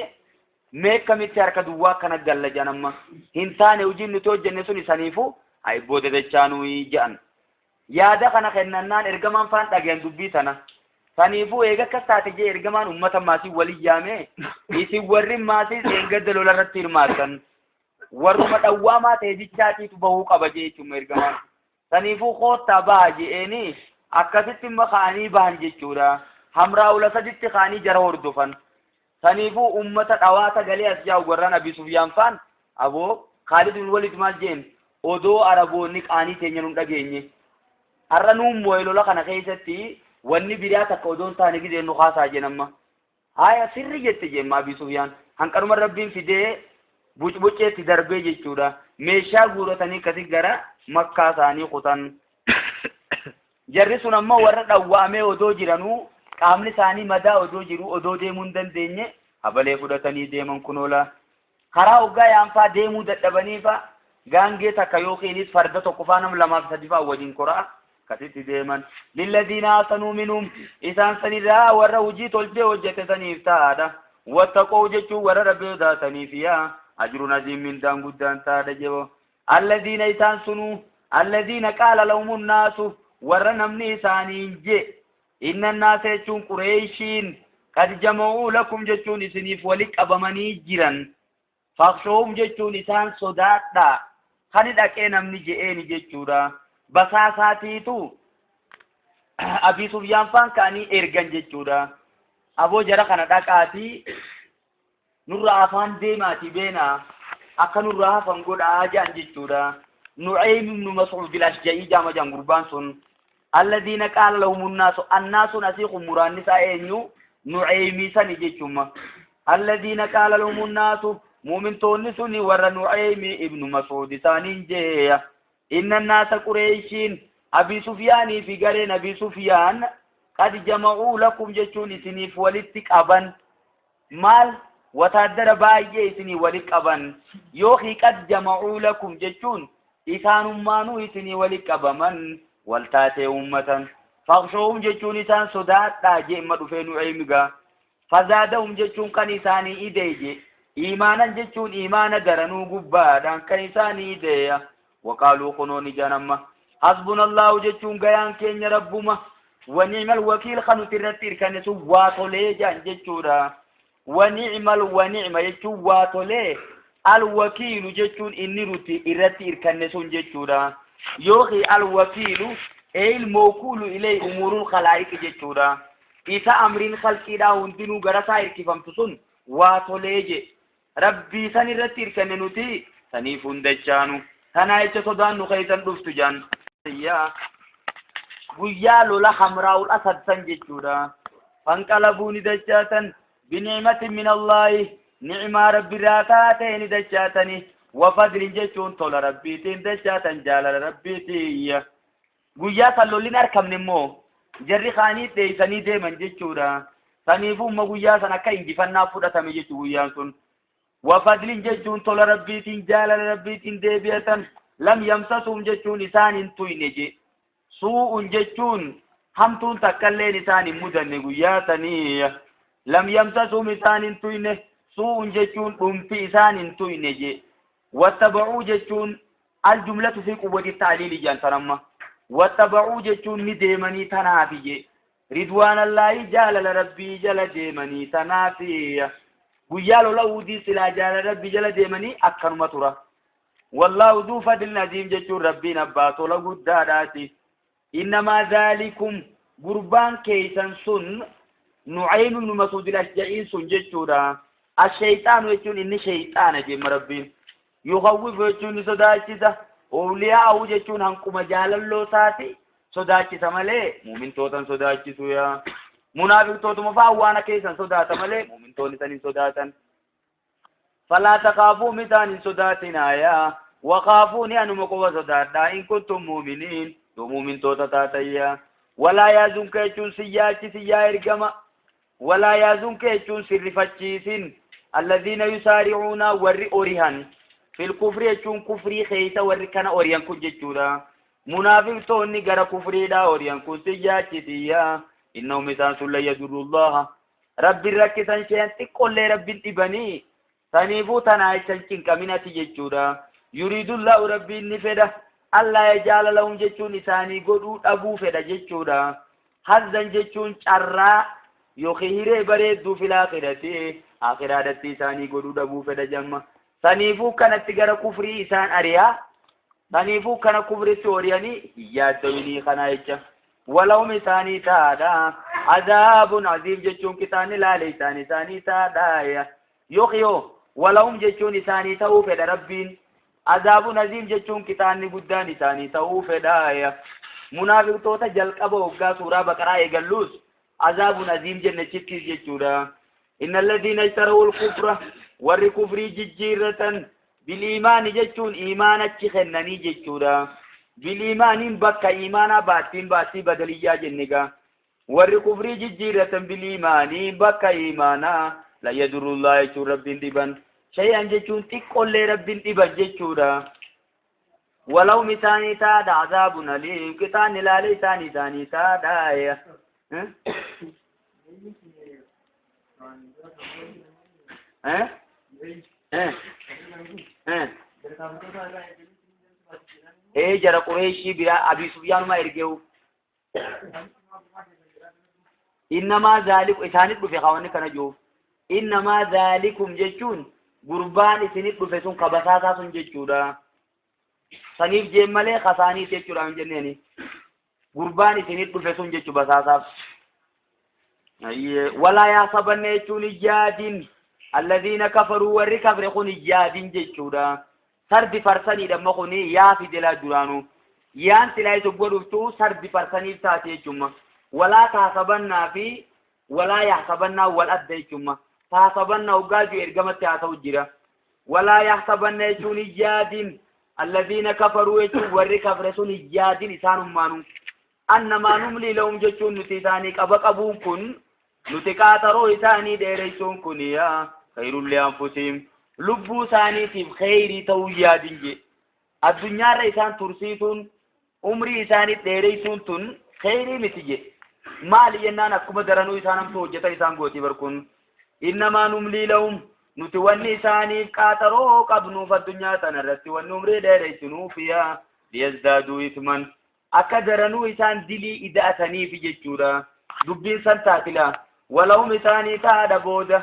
Speaker 1: mee kamitti harka duwwaa kana galla janamma hin taane hojiin nuti hojjenne sun isaniifu ay booda dachaanuu jedhan yaada kana kennannaan ergamaan faan dhageen dubbii tana saniifu eega akkas taate jee ergamaan ummata maasii walii yaame isin warri maasii seengadda lola irratti hirmaatan warruma dhawwaamaa ta'e jichaatiitu bahuu qaba jechuun ergamaan saniifu koottaa baha je'eeni akkasitti makaanii bahan jechuudha hamraa ula saditti kaanii jara hordofan saniifu ummata dhawaata galee as jaa'u gorraan Abi Sufyaan faan aboo Khaalid bin Walid maal jeen odoo araboonni qaanii teenya nun dhageenye har'a nuun moo'ee lola kana keessatti wanni biraa takka odoon taane gidee nu haasaa jenamma haya sirri jette jemma Abi Sufyaan hanqaruma rabbiin fidee bucbuceetti darbee jechuudha meeshaa guuratanii akkasii gara makkaa isaanii kutan jarri sun ammoo warra dhawwaamee odoo jiranuu qaamni isaanii madaa odoo jiru odoo deemuu hin dandeenye habalee fudhatanii deeman kunoola karaa hoggaa yaanfaa deemuu dadhabaniifa gaangee takka yookiinis farda tokko faanam lamaaf sadi faa waliin koraa kasitti deeman lilladhiina hasanuu minhum isaan sanirraa warra hojii tolchee hojjete saniif taadha wattaqoo jechuun warra rabbii sodaataniif yaa ajrun aziim mindaan guddaan taadha jebo alladhiina isaan sunuu alladhiina qaala lahumun naasu warra namni isaaniin je inna naasa jechuun qureeshiin qad jama'uu lakum jechuun isiniif wali qabamanii jiran fakhshawhum jechuun isaan sodaadha kan dhaqee namni je'eeni jechuudha basaasaatiitu Abi Sufyaan faan kaanii ergan jechuudha aboo jara kana dhaqaatii nurra afaan deemaatii beenaa akka nurra hafan godhaa jedhan jechuudha Nu'aym ibn Mas'ud al-Ashja'i jaama jan gurbaan sun alladhiina qaala lahumun naasu annaasun asiiqum muraannisaa eenyu Nu'aymi sani jechuuma alladhiina qaala lahumun naasu mu'mintoonni suni warra Nu'aymi ibn Mas'ud isaaniin jeeya inna naasa qureeshiin Abi Sufyaanii fi gareen Abi Sufyaan qad jama'uu lakum jechuun isiniif walitti qaban maal wataaddara baay'ee isinii walitti qaban yookiin qad jama'uu lakum jechuun isaanummaanuu isinii walitti qabaman waltaatee ummatan fakhshawhum jechuun isaan sodaadhaa jeemma dhufee Nu'aymigaa fazaadahum jechuun kan isaanii ideeye iimaanan jechuun iimaana daranuu gubbaadhaan kan isaanii ideeya وقالوا خنوني جانما حسبنا الله جتون غيان كين ربما ونعم الوكيل خنو ترتير كان سواتولي جان جتورا ونعم يجتون واتولي الوكيل جتون إني روتي إرتير كان سون جتورا يوخي الوكيل أي الموكول إليه أمور الخلائق جتورا إذا أمرين خلقي دا هندنو غرسائر كيفم تسون واتولي جي ربي سني رتير كان نوتي سنيفون دجانو kana jecha sodaan nu keessan dhuftu jaan guyyaa lola hamraa'ul asad san jechuudha fanqalabuu ni dachaatan bini'matin min Allahi ni'maa rabbiirraa taatee ni dachaatani wafadlin jechuun tola rabbiitiin dachaatan jaalala rabbiitii guyyaa san lolli hin argamne immoo jarri kaanii dheeysanii deeman jechuudha saniifuu umma guyyaa san akka injifannaa fudhatame jechuu guyyaan sun وفضل جتون طول ربيتين جالل ربيتين ديبية لم يمسسهم جتون إسان توينجي سوء جتون همتون تكالين إسان مدن قياتني لم يمسسهم إسان توينه سوء جتون في إسان توينجي واتبعوا جتون الجملة في قوة التعليل جان ترمى واتبعوا جتون نديمني تنافي رضوان الله جالل ربي جل ديمني تنافي guyyaa lola uudii silaa jaala rabbi jala deemanii akkanuma tura wallahu duu fadlin aziim jechuun rabbiin abbaa tola guddaadhaati innamaa dhaalikum gurbaan keeysan sun Nu'aym ibn Mas'ud al-Ashja'i sun jechuudha ashayxaanu jechuun inni shayxaana jemma rabbiin yukhawwifu jechuun ni sodaachisa awliyaa'u jechuun hanquma jaalalloo isaati sodaachisa malee mu'mintootan sodaachisu yaa منافقتهم فاوانا كيسا صداتا ملي مؤمنتون سنين صداتا فلا تخافوا متان صداتنا يا وخافوني أنهم قوة صداتا إن كنتم مؤمنين دو مؤمن توتا تاتيا ولا يازون كيشون سياتي سيا إرقما ولا يازون كيشون سرفتشيسين الذين يسارعون ور أوريهان في الكفر يشون كفري خيسا ور كان أوريان كججورا منافقتون نقر كفري دا أوريان كسياتي سيا إنهم مثال لا يدر الله rabbi rakkisan sheen xiqqollee rabbin dhibanii saniifuu tanaa ichan cinqaminati jechuudha yuridullahu rabbiin ni fedha alla yajaala lahum jechuun isaanii godhuu dhabuu fedha jechuudha hazzan jechuun carraa yookiin hiree bareedduu fil aakhirati aakhiraadatti isaanii godhuu dhabuu fedha jamma saniifuu kanatti gara kufrii isaan ariyaa saniifuu kana kufritti oriyanii yaaddawinii kana jecha walahum isaanii taadha azaabun aziim jechuun kitaanni laale isaanii taadha yookiyo walahum jechuun isaanii ta'uu fedha rabbiin azaabun aziim jechuun kitaanni guddaan isaanii ta'uu fedha munaafiqtoota jalqaba waggaa suuraa baqaraa eegalluus azaabun aziim jennechittis jechuudha innal ladhiina ishtarawul kufra warri kufrii jijjiirratan biliimaani jechuun iimaanachi kennanii jechuudha biliimaanin bakka iimaanaa baattii badaliyyaa jenniga warri kufrii jijjiirratan biliimaanii bakka iimaanaa la yadurullah jechuun rabbiin dhiban shay'an jechuun xiqqollee rabbiin dhiban jechuudha walahum isaanii taadha azaabun aliim qixaan ilaale isaanii taadha jara qureeshii biraa abii sufyaanuma ergeewu innamaa zaalikum isaanit dhufe kawanni kana jiru innamaa zaalikum jechuun gurbaan isinit dhufe sun kabasaasaa sun jechuudha saniif jeen malee kasaaniif jechuudha hin jenneeni gurbaan isinit dhufe sun jechuu basaasaaf walaa yaasabanne jechuun ijjaadin alladhiina kafaruu warri kafre kun ijjaadin jechuudha sardi farsanii dhamma kuni yaa fidela duraanu yaan silaa isu godhuftu sardi farsaniif taate jechuudha walaa taasabannaa fi walaa yaasabannaa wal adda jechuudha taasabannaa ugaaju ergamatti haa ta'u jira walaa yaasabanna jechuun ijjaadin alladhiina kafaruu jechuun warri kafre sun ijjaadin isaanummaanu annamaa numlii lahum jechuun nuti isaanii qaba qabuun kun nuti qaaxaroo isaanii dheereysuun kun yaa khayrun li anfusihim lubbuu isaaniitiif khayrii ta'uu yaadin je addunyaarra isaan tursiisuun umrii isaanii dheereysuun tun khayrii miti je maali jennaan akkuma daranuu isaan hamtu hojjeta isaan gootii barkun innamaa numlii lahum nuti wanni isaaniif qaaxaroo qabnuuf addunyaa tanarratti wanni umrii dheereysinuuf yaa liyazdaaduu isman akka daranuu isaan dilii ida'ataniif jechuudha dubbiin san taatila walahum isaanii taadha booda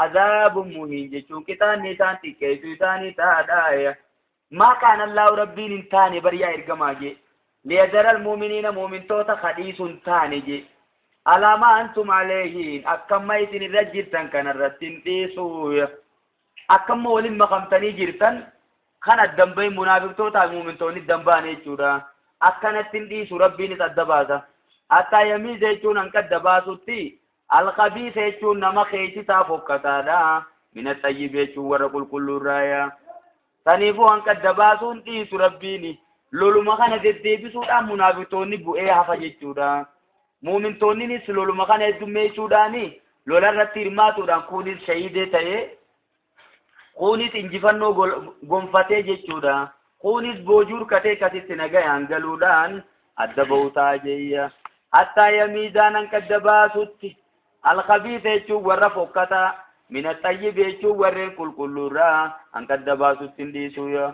Speaker 1: azaabun muhiin jechuun qixaanni isaan xiqqeessu isaanii taadha maa kaana allaahu rabbiin hin taane bariyaa ergamaa je liyadara almuuminiina muumintoota kadhiisun taane je alaamaa antum aleehiin akkamma isin irra jirtan kanarratti hin dhiisu akkamma waliin makamtanii jirtan kan addan bahin munaafiqtootaa muumintoonni addan baane jechuudha akkanatti hin dhiisu rabbiinis adda baasa hatta yamiiza jechuun hanqa adda baasutti alqabiisa jechuun nama keeysisaa fokkataadha min axayyib jechuun warra qulqulluurraaya saniifuu hanqa adda baasuun dhiisu rabbiini loluma kana deddeebisuudhaan munaafiqtoonni bu'ee hafa jechuudha muumintoonninis loluma kana heddummeessuudhaani lola irratti hirmaatuudhaan kunis shahiidee ta'ee kunis injifannoo gonfatee jechuudha kunis boojuu hirkatee akkasitti nagayaan galuudhaan adda ba'uu ta'a jeeyya hatta yamiizaan hanqa adda baasutti alqabiisa jechuun warra fokkataa min axayyib jechuun warreen qulqulluurraa hanqa adda baasutti hin dhiisuya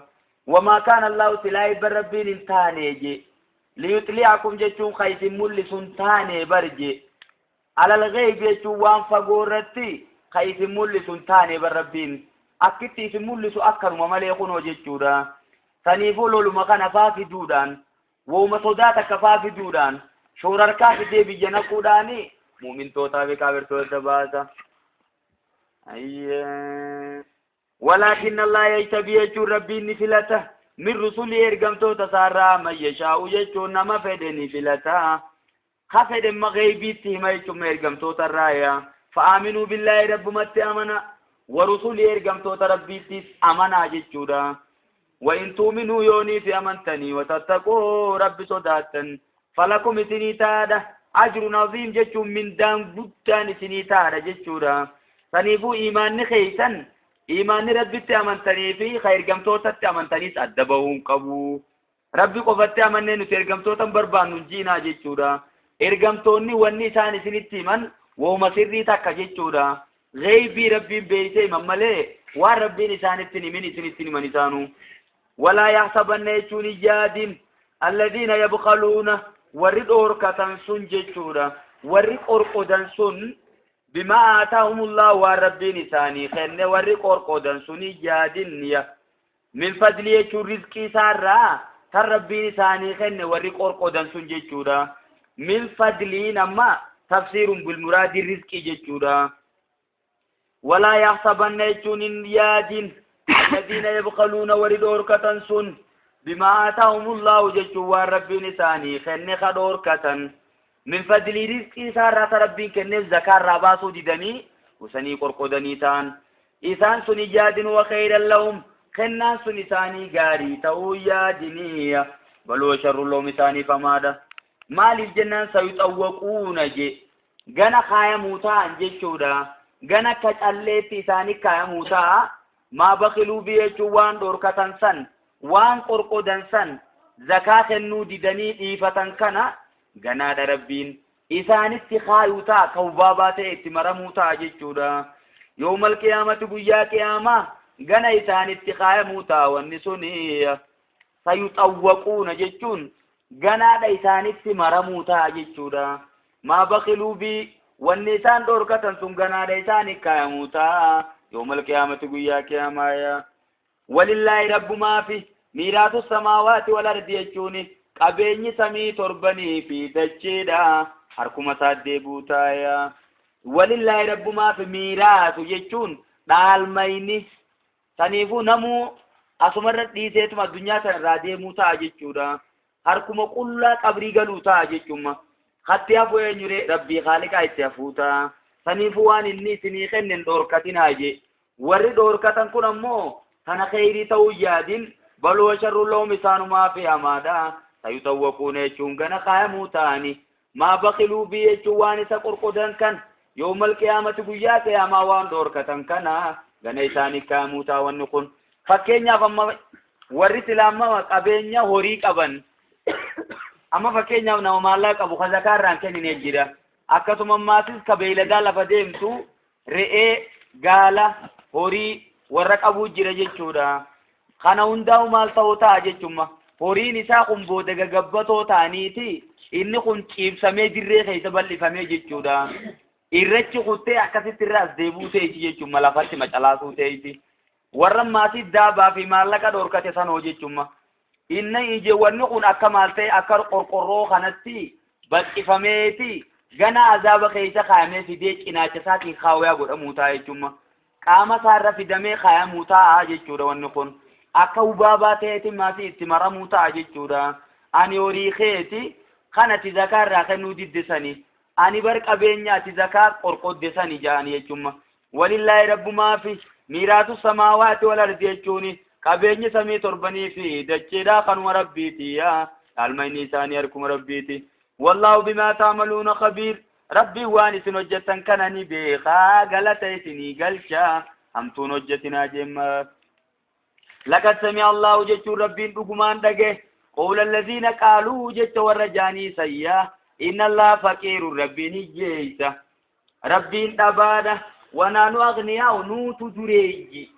Speaker 1: wamaa kaana allaahu silaayi bar rabbiin hin taane je liyuxli'akum jechuun ka isin mul'isu hin taane bar je alal ghayb jechuun waan fagoo irratti ka isin mul'isu hin taane bar rabbiin akkitti isin mul'isu akkanuma malee kunoo jechuudha saniifuu loluma kana faafiduudhaan wooma sodaata akka faafiduudhaan shoorarkaa fidee biyya naquudhaani mu'mintootaa fi kaafirtoota baasa ولكن الله يجتبي يجور ربي نفلته من رسول إرقمتو تسارى من يشاء يجور نما فدني فلته خفد ما غيبيته ما يجور إرقمتو ترايا فآمنوا بالله رب مت أمنا ورسول إرقمتو تربيتيس أمنا ججورا وإن تؤمنوا يوني في أمنتني وتتقوا رب صداتا فلكم سنيتادا أجر عظيم ججور من دام بدان سنيتادا ججورا فنيفو إيمان خيسا إيمان ربي تأمنتني في خير جمتوتا تأمنتني أدبهم قبو ربي قفت تأمنني نتير جمتوتا بربان نجينا جيتشورا إرجمتوني وني ثاني سنتي من وما سري تكجتشودا غيبي ربي بيسي مملي وربي نسانتني من سنتني من نسانو ولا يحسبن يجون جاد الذين يبخلون ورد أوركة سنجتشودا ورد أوركة سن بما آتاهم الله وربي نساني خن ورد أوركة سن جادنيا من فضل يجون رزقي سارا تربي نساني خن ورد أوركة سنجتشودا من فضلين أما تفسير بالمراد الرزق جتشودا ولا يحسبن يجون يادين الذين يبخلون وردور كتنسون بما آتاهم الله جتشوا ربي نساني خن خدور كتن من فضل رزق سارة ربي كنف زكاة راباسو ددني وسني قرقودني تان إسان سني جادن وخير لهم خنان سني ساني غاري تو يادني بلو شر اللهم ساني فماذا مال الجنان سيطوقون جي غنا خايا موتا جيشودا غنا كالليتي ساني خايا موتا ما بخلوا بيجوان دوركتن سن وان قرقودن سن زكاة النودي دني إيفتن كنا غنا دربين إسان استخايوتا كوبابات اتمرموتا جيشودا يوم القيامة بيا قيامة غنا إسان استخايا موتا والنسوني سيطوقون جيشون غنا إسانيtti maramuu ta'a jechuudha ما بخلوا بي والنسان دوركتن ثم غنا إساني كايمuu ta'a يوم القيامة قيا قياما ولله رب ما في ميراث السماوات والأرض يجوني قبيني سمي تربني في دجيدا حركم سادي بوتايا ولله رب ما في ميراث يجون دالميني سنيفو نمو أسمرت ديسيتما الدنيا سنرادي موتا جيشودا harkuma qullaa qabrii galuu ta'a jechuudha. Hatti hafuu eenyure rabbii khaliqaa itti hafuuta. Saniifuu waan inni isinii kennin dhoorkatinaa je. Warri dhoorkatan kun ammoo kana kheyrii ta'uu yaadin baloo sharru loom isaanumaa fi hamaadha. Sayutawwaquun jechuun gana kaayamuu ta'ani. Maa baqiluu bi jechuun waan isa qorqodan kan yoomal qiyaamati guyyaa qiyaamaa waan dhoorkatan kana gana isaanii kaayamuu ta'a wanni kun. Fakkeenyaaf amma warri islaamaa qabeenya horii qaban amma fakkeenyaaf nama maallaqa qabu zakaarraan kennine jira akkasuma maasis kabeeladaa lafa deemtu re'ee gaala horii warra qabu jira jechuudha kana hundaa'u maal ta'u ta'a jechuudha horiin isaa kun booda gagabbatoo ta'aniiti inni kun ciibsamee dirree keessa bal'ifamee jechuudha irrachi kuttee akkasitti irraas deebuu ta'eeti jechuudha lafatti macalaasuu ta'eeti warra maasis daabaa fi maallaqa dhoorkate sanoo jechuudha inna ijeewwanni kun akka maal ta'e akka qorqorroo kanatti bal'ifameeti gana azaaba keessa kaayamee fidee cinaacha isaatiin kaawwaa godhamuu ta'a jechuudha qaama isaarra fidamee kaayamuu ta'a jechuudha wanni kun akka hubaabaa ta'eeti maasii itti maramuu ta'a jechuudha ani horii keeti kanati zakaarraa kennuu diddisanii ani bar qabeenyaati zakaa qorqoddesanii ja'anii jechuudha walillaahi rabbumaa fi miiraatu samaawaati wal ardi jechuuni qabeenyi samii torbanii fi dacheedhaa kanuma rabbiiti yaa almayni isaanii harkuma rabbiiti wallahu bimaa ta'maluuna khabiir rabbii waan isin hojjettan kana ni beekaa galata isinii galcha hamtuun hojjetinaa jemma laqad sami'a allahu jechuun rabbiin dhugumaan dhage qawla allaziina qaaluu jecha warra jaanii sayyaa inna allaha faqiirun rabbiin hiyyeeysa rabbiin dhabaadha wanaanu agniyaa'u nuutu dureeyyi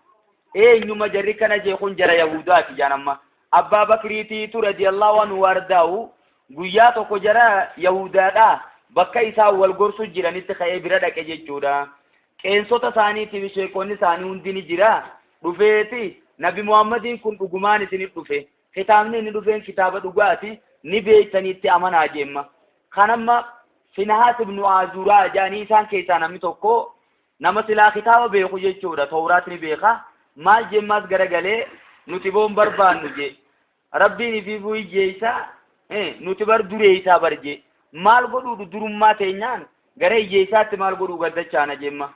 Speaker 1: eenyuma jarri kana jeekun jara yahudaati jaanamma abbaa bakriitiitu radiyallahu anhu wardaahu guyyaa tokko jara yahudaadha bakka isaa wal gorsu jiranitti ka'ee bira dhaqe jechuudha qeensota isaaniitiif sheekonni isaanii hundi ni jira dhufeeti nabi muhammadiin kun dhugumaan isinif dhufe kitaabni inni dhufeen kitaaba dhugaati ni beektaniitti amanaa jeemma kanamma Finahaas ibnu Azuraa jaanii isaan keessaa namni tokko nama silaa kitaaba beeku jechuudha tawraat ni beeka maal jemmaas garagalee nuti boon barbaannu je rabbiin fi buyyeeysa nuti bar dureeysa barje maal godhu durummaa teenyaan gara iyyeeysaatti maal godhu gaddachaana jemma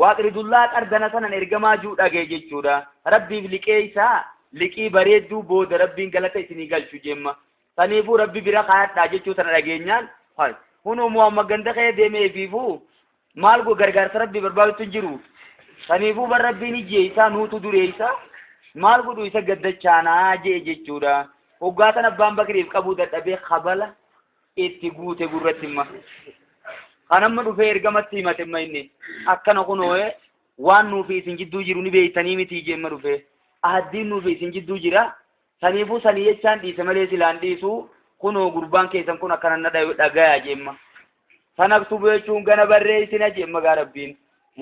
Speaker 1: waaqridullaa qardana sanan ergamaa juu dhagee jechuudha rabbiif liqeeysa liqii bareedduu booda rabbiin galata isinii galchu jemma saniifuu rabbi bira kaayadhaa jechuu sana dhageenyaan hunoo muhammad ganda kee deemee fiifuu maal go gargaarsa rabbi barbaadutu jiru saniifuu bar rabbiin ijjeeysaa nuutu dureeysa maal godhu isa gaddachaanaa jee jechuudha hoggaatan abbaan bakriif qabuu dadhabee kabala itti guute gurratti himma kanamma dhufe ergamatti himate inni akkana kunoo waan nuufi isin jidduu jiru ni beeytanii miti jemma dhufe ahaddiin nuufi isin jidduu jira saniifuu sanii jechaan dhiise malee silaan dhiisu kunoo gurbaan keessan kun akkana na dhagaya jemma sanaktubu jechuun gana barreessina jemma gaa rabbiin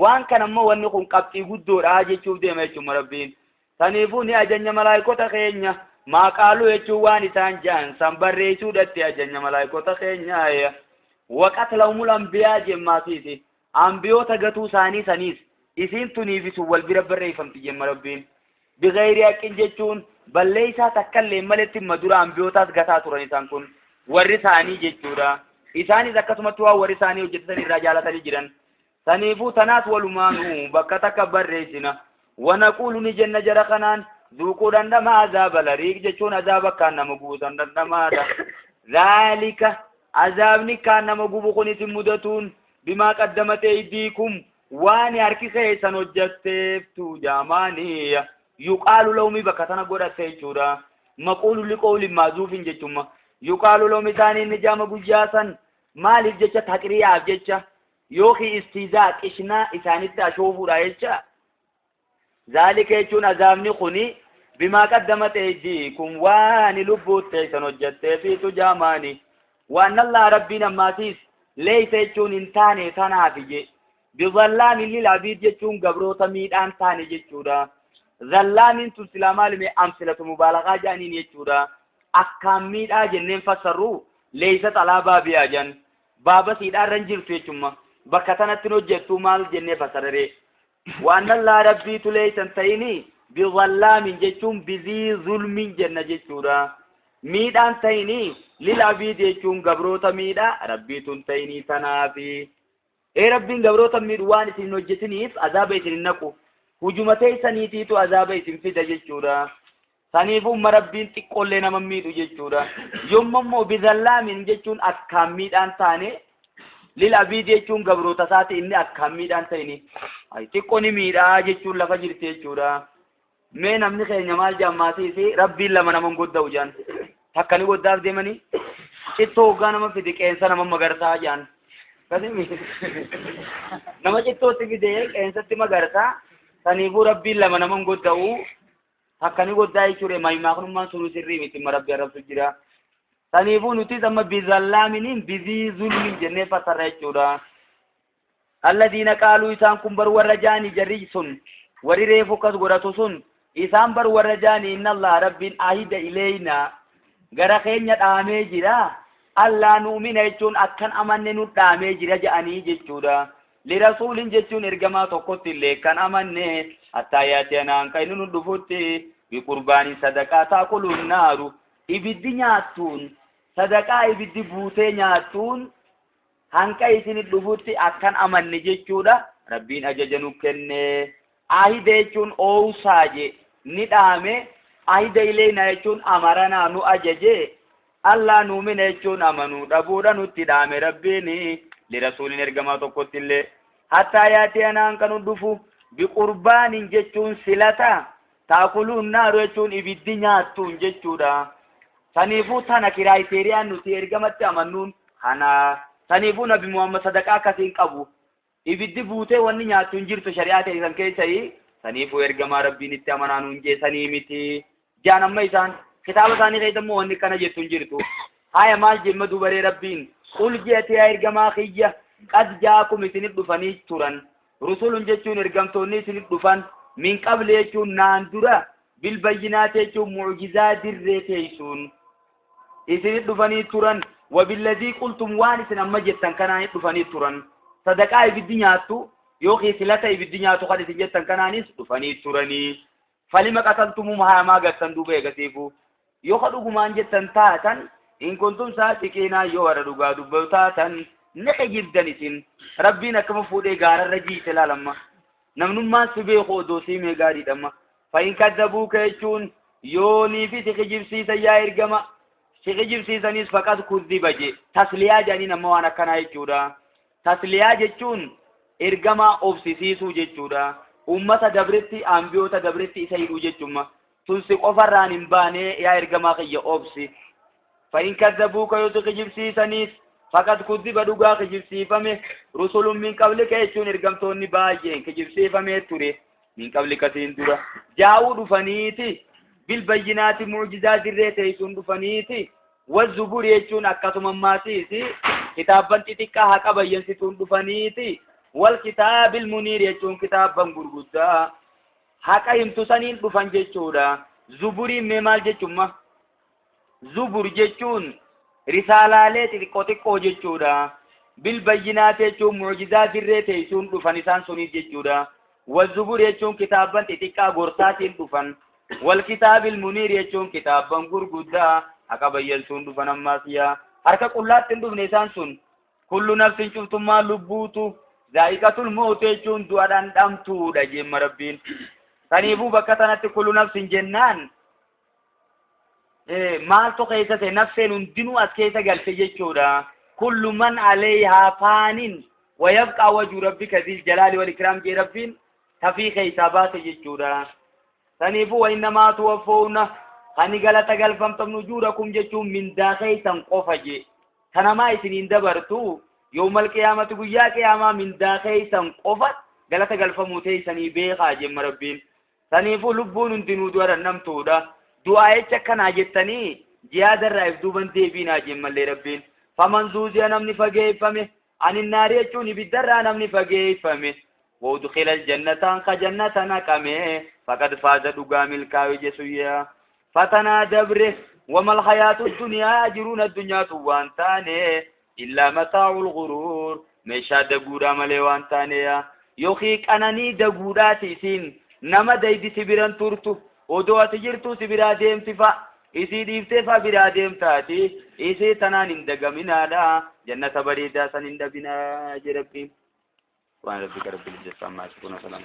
Speaker 1: waan kanammoo wanni kun qabxii guddoodha jechuuf deema jechuun rabbiin saniifuu ni ajanya malaayikota keenya maa qaaluu jechuun waan isaan jaan san barreessuudhatti ajanya malaayikota keenya waqatlahumul anbiyaa jemmaatiisi anbiyoota gatuu isaanii saniis isin tuniifisu wal bira barreeffamti jemma rabbiin bigayri haqqin jechuun balleeysaa takkallee maletti madura anbiyootaas gataa turan isaan kun warri isaanii jechuudha isaanis akkasumatti waan warri isaanii hojjetan irraa jaalatanii jiran saniifuu tanaas walumaanuu bakka takka barreessina wanaqulu ni jenna jara kanaan ذوقوا دندما عذاب الريق جچون عذاب كان نمغوسن دندما دا ذلك عذابني كان نمغو كونيت مدتون بما قدمت ايديكم وان اركي خيسن وجتفتو جاماني يقال لهم بكتنا غدت جورا مقول لقول معذوف جچما يقال لهم ثاني نجام غجاسن مالك جچ تقريا جچ يوخي استيزاء قشنا اسانيت اشوفو رايچا ذلك يجون عذابني خني بما قدمت ايديكم وان لبوت تيسن وجدت في تجاماني وان الله ربنا ماسيس ليس يجون انتاني تنافجي بظلام للعبيد يجون قبروت ميدان تاني جيشورا ظلام تسلام علمي امثلة مبالغة جانين يجورا احكام ميدا جنين فسروا ليست على بابي اجن بابا سيدا رنجل فيشما بكتنا تنوجتو مال جنين فسرري وأن الله ربي تليسن تيني بظلام جيشون بذي ظلم جنة جيشورا ميدان تيني للعبيد جيشون قبروتا ميدا ربي تنتيني تنافي اي ربين قبروتا ميدوان سنو جتنيف عذاب يسن نكو هجومتي سنيتيتو عذاب يسن فيدا جيشورا سنيفو مربين تقول لنا مميدو جيشورا يوممو بظلام جيشون أكام ميدان تاني للعبيد جيشون قبروتا ساتي إني أكام ميدان تيني ay tikoni miidhaa jechuun lafa jirti jechuudha mee namni keenya maal jaammaati fi rabbiin lama nama godda ujaan takkani goddaaf deemanii cittoo hoggaa nama fidi qeensa nama magarsaa jaan kasimi nama cittootti fidee qeensatti magarsaa saniifuu rabbiin lama nama godda'u takkani goddaa jechuudha maayimaa kunummaan sunu sirrii miti marabbi arrabsu jira saniifuu nutis amma bizallaaminiin bizii zulmin jennee fasarra jechuudha الذين قالوا إسان كن بر ورجاني جريسون وريريفو كس غراتوسون إسان بر ورجاني إن الله رب عهد إلينا غرخين يدامي جرا الله نؤمن يجون أكن أمن ندامي جرا جاني جچودا لرسول جچون إرغما توقت اللي كان أمن حتى ياتينا كاين ندفوتي بقربان صدقة تاكل النار إبدي نياتون صدقة إبدي بوتي نياتون hanka isin dhufutti akkan amanne jechuudha rabbiin ajajanu kenne ahide jechuun ousaaje ni dhaame ahide ileena jechuun amarana nu ajaje Allah nu mine jechuun amanu dhabuudha nutti dhaame rabbiin li rasuulin ergamaa tokkotti illee hatta yaati anaan kan dhufu biqurbaanin jechuun silata taakuluun naaru jechuun ibiddi nyaattuun jechuudha saniifuu tana kiraayiteriiyaan nuti ergamatti amannuun kana saniifuu nabi Muhammad sadaqaa akkasiin qabu ibiddi buutee wanni nyaattuun jirtu shari'aa ta'e san keessai saniifuu ergamaa rabbiin itti amanaanuun jeesanii miti jaan amma isaan kitaaba isaanii keessa immoo wanni kana jettuun jirtu haya maal jemma dubaree rabbiin qul jeeti yaa ergamaa kiyya qad jaakum isinif dhufanii turan rusulun jechuun ergamtoonni isinif dhufan min qabli jechuun naan dura bilbayyinaat jechuun mu'jizaa dirree teeysuun isinif dhufanii turan وبالذي قلتم وانس نما جتن كان يدفني ترن صدقاء بالدنياتو يوخي سلتا بالدنياتو قد جتن كان يدفني ترني فلما قتلتم ما قتن دوبه غسيفو يخدو ما جتن تاتن ان كنتم صادقين يوردو غادو بوتاتن نخجب دنسين ربنا كما فودي غار رجي تلالما نمن ما سبي خودو سيمي غاري دما فإن كذبوك يجون يوني في تخجب سيتا يا إرقما شيخ سيزانيس فقط كذب جي تسليا جاني نموانا كنا يجودا تسليا جيشون إرقما أبسيسيسو جيشودا أمتا دبرتي أنبيوتا دبرتي سيدو جيشوما تنسق أفران انباني يا إرقما خي أبسي فإن كذبوك يوتو خجب سيزانيس فقط كذب دوغا خجب سيفامي rusulun min qablika jechuun ergamtoonni baay'een kijibsiifamee ture min qablika siin dura jaa'uu dhufaniiti bilbayyinaati mu'jizaa dirree teessuun dhufaniiti والزبور يجون أكتم ماسيسي كتابا تتكا هكا بينسيتون دفنيتي والكتاب المنير يجون كتابا غرغدا هكا يمتسانين دفن جيشودا زبوري ممال جيشوما زبور جيشون رسالالات تقوتكو جيشودا بالبينات يجون معجزات الرئي تيسون دفنسان سوني جيشودا والزبور يجون كتابا تتكا غرساتين دفن والكتاب المنير يجون كتابا غرغدا akka bayyaltuun dhufan ammaasiyaa harka qullaatti hin dhufne isaan sun kullu nafsin cuftummaa lubbuutu zaa'iqatul mawt jechuun du'aadhaan dhamtuudha jemma rabbiin kaniifuu bakka tanatti kullu nafsin jennaan maaltu keessa ta'e nafseen hundinuu as keessa galche jechuudha kullu man alayhaa faanin wayabqaa wajhu rabbika dhil jalaali wal ikraam jee rabbiin tafii keessaa baase jechuudha kaniifuu wa innamaa tuwaffawna hani galata galfamtam nujurakum jechuun min daakaysan qofaje tanamaa isiniin dabartu yawmal qiyaamati guyyaa qiyaamaa min daakaysan qofa galata galfamuu teessanii beekaa jemma rabbiin saniifuu lubbuun hundinuu du'a namtuudha du'aa jecha kanaa jettanii jihaadarraa if duuban deebiinaa jemmallee rabbiin faman zuuziya namni fageeffame anin naari jechuun ibiddarraa namni fageeffame وادخل الجنة كجنة نقمه فقد فاز دغام الكاوي جسويا فتنا دبره وما الحياة الدنيا أجرون الدنيا توانتاني إلا متاع الغرور ميشا دغورا ملي وانتاني يوخيك أناني دغوراتي سين نما دايدي سبيران تورتو ودو أتجرتو سبيرا ديم تفا إسي ديفتفا برا ديم تاتي إسي تنان اندقمنا لا جنة بريدا سن اندبنا جربين وأنا ربك رب العزة عما يصفون وسلام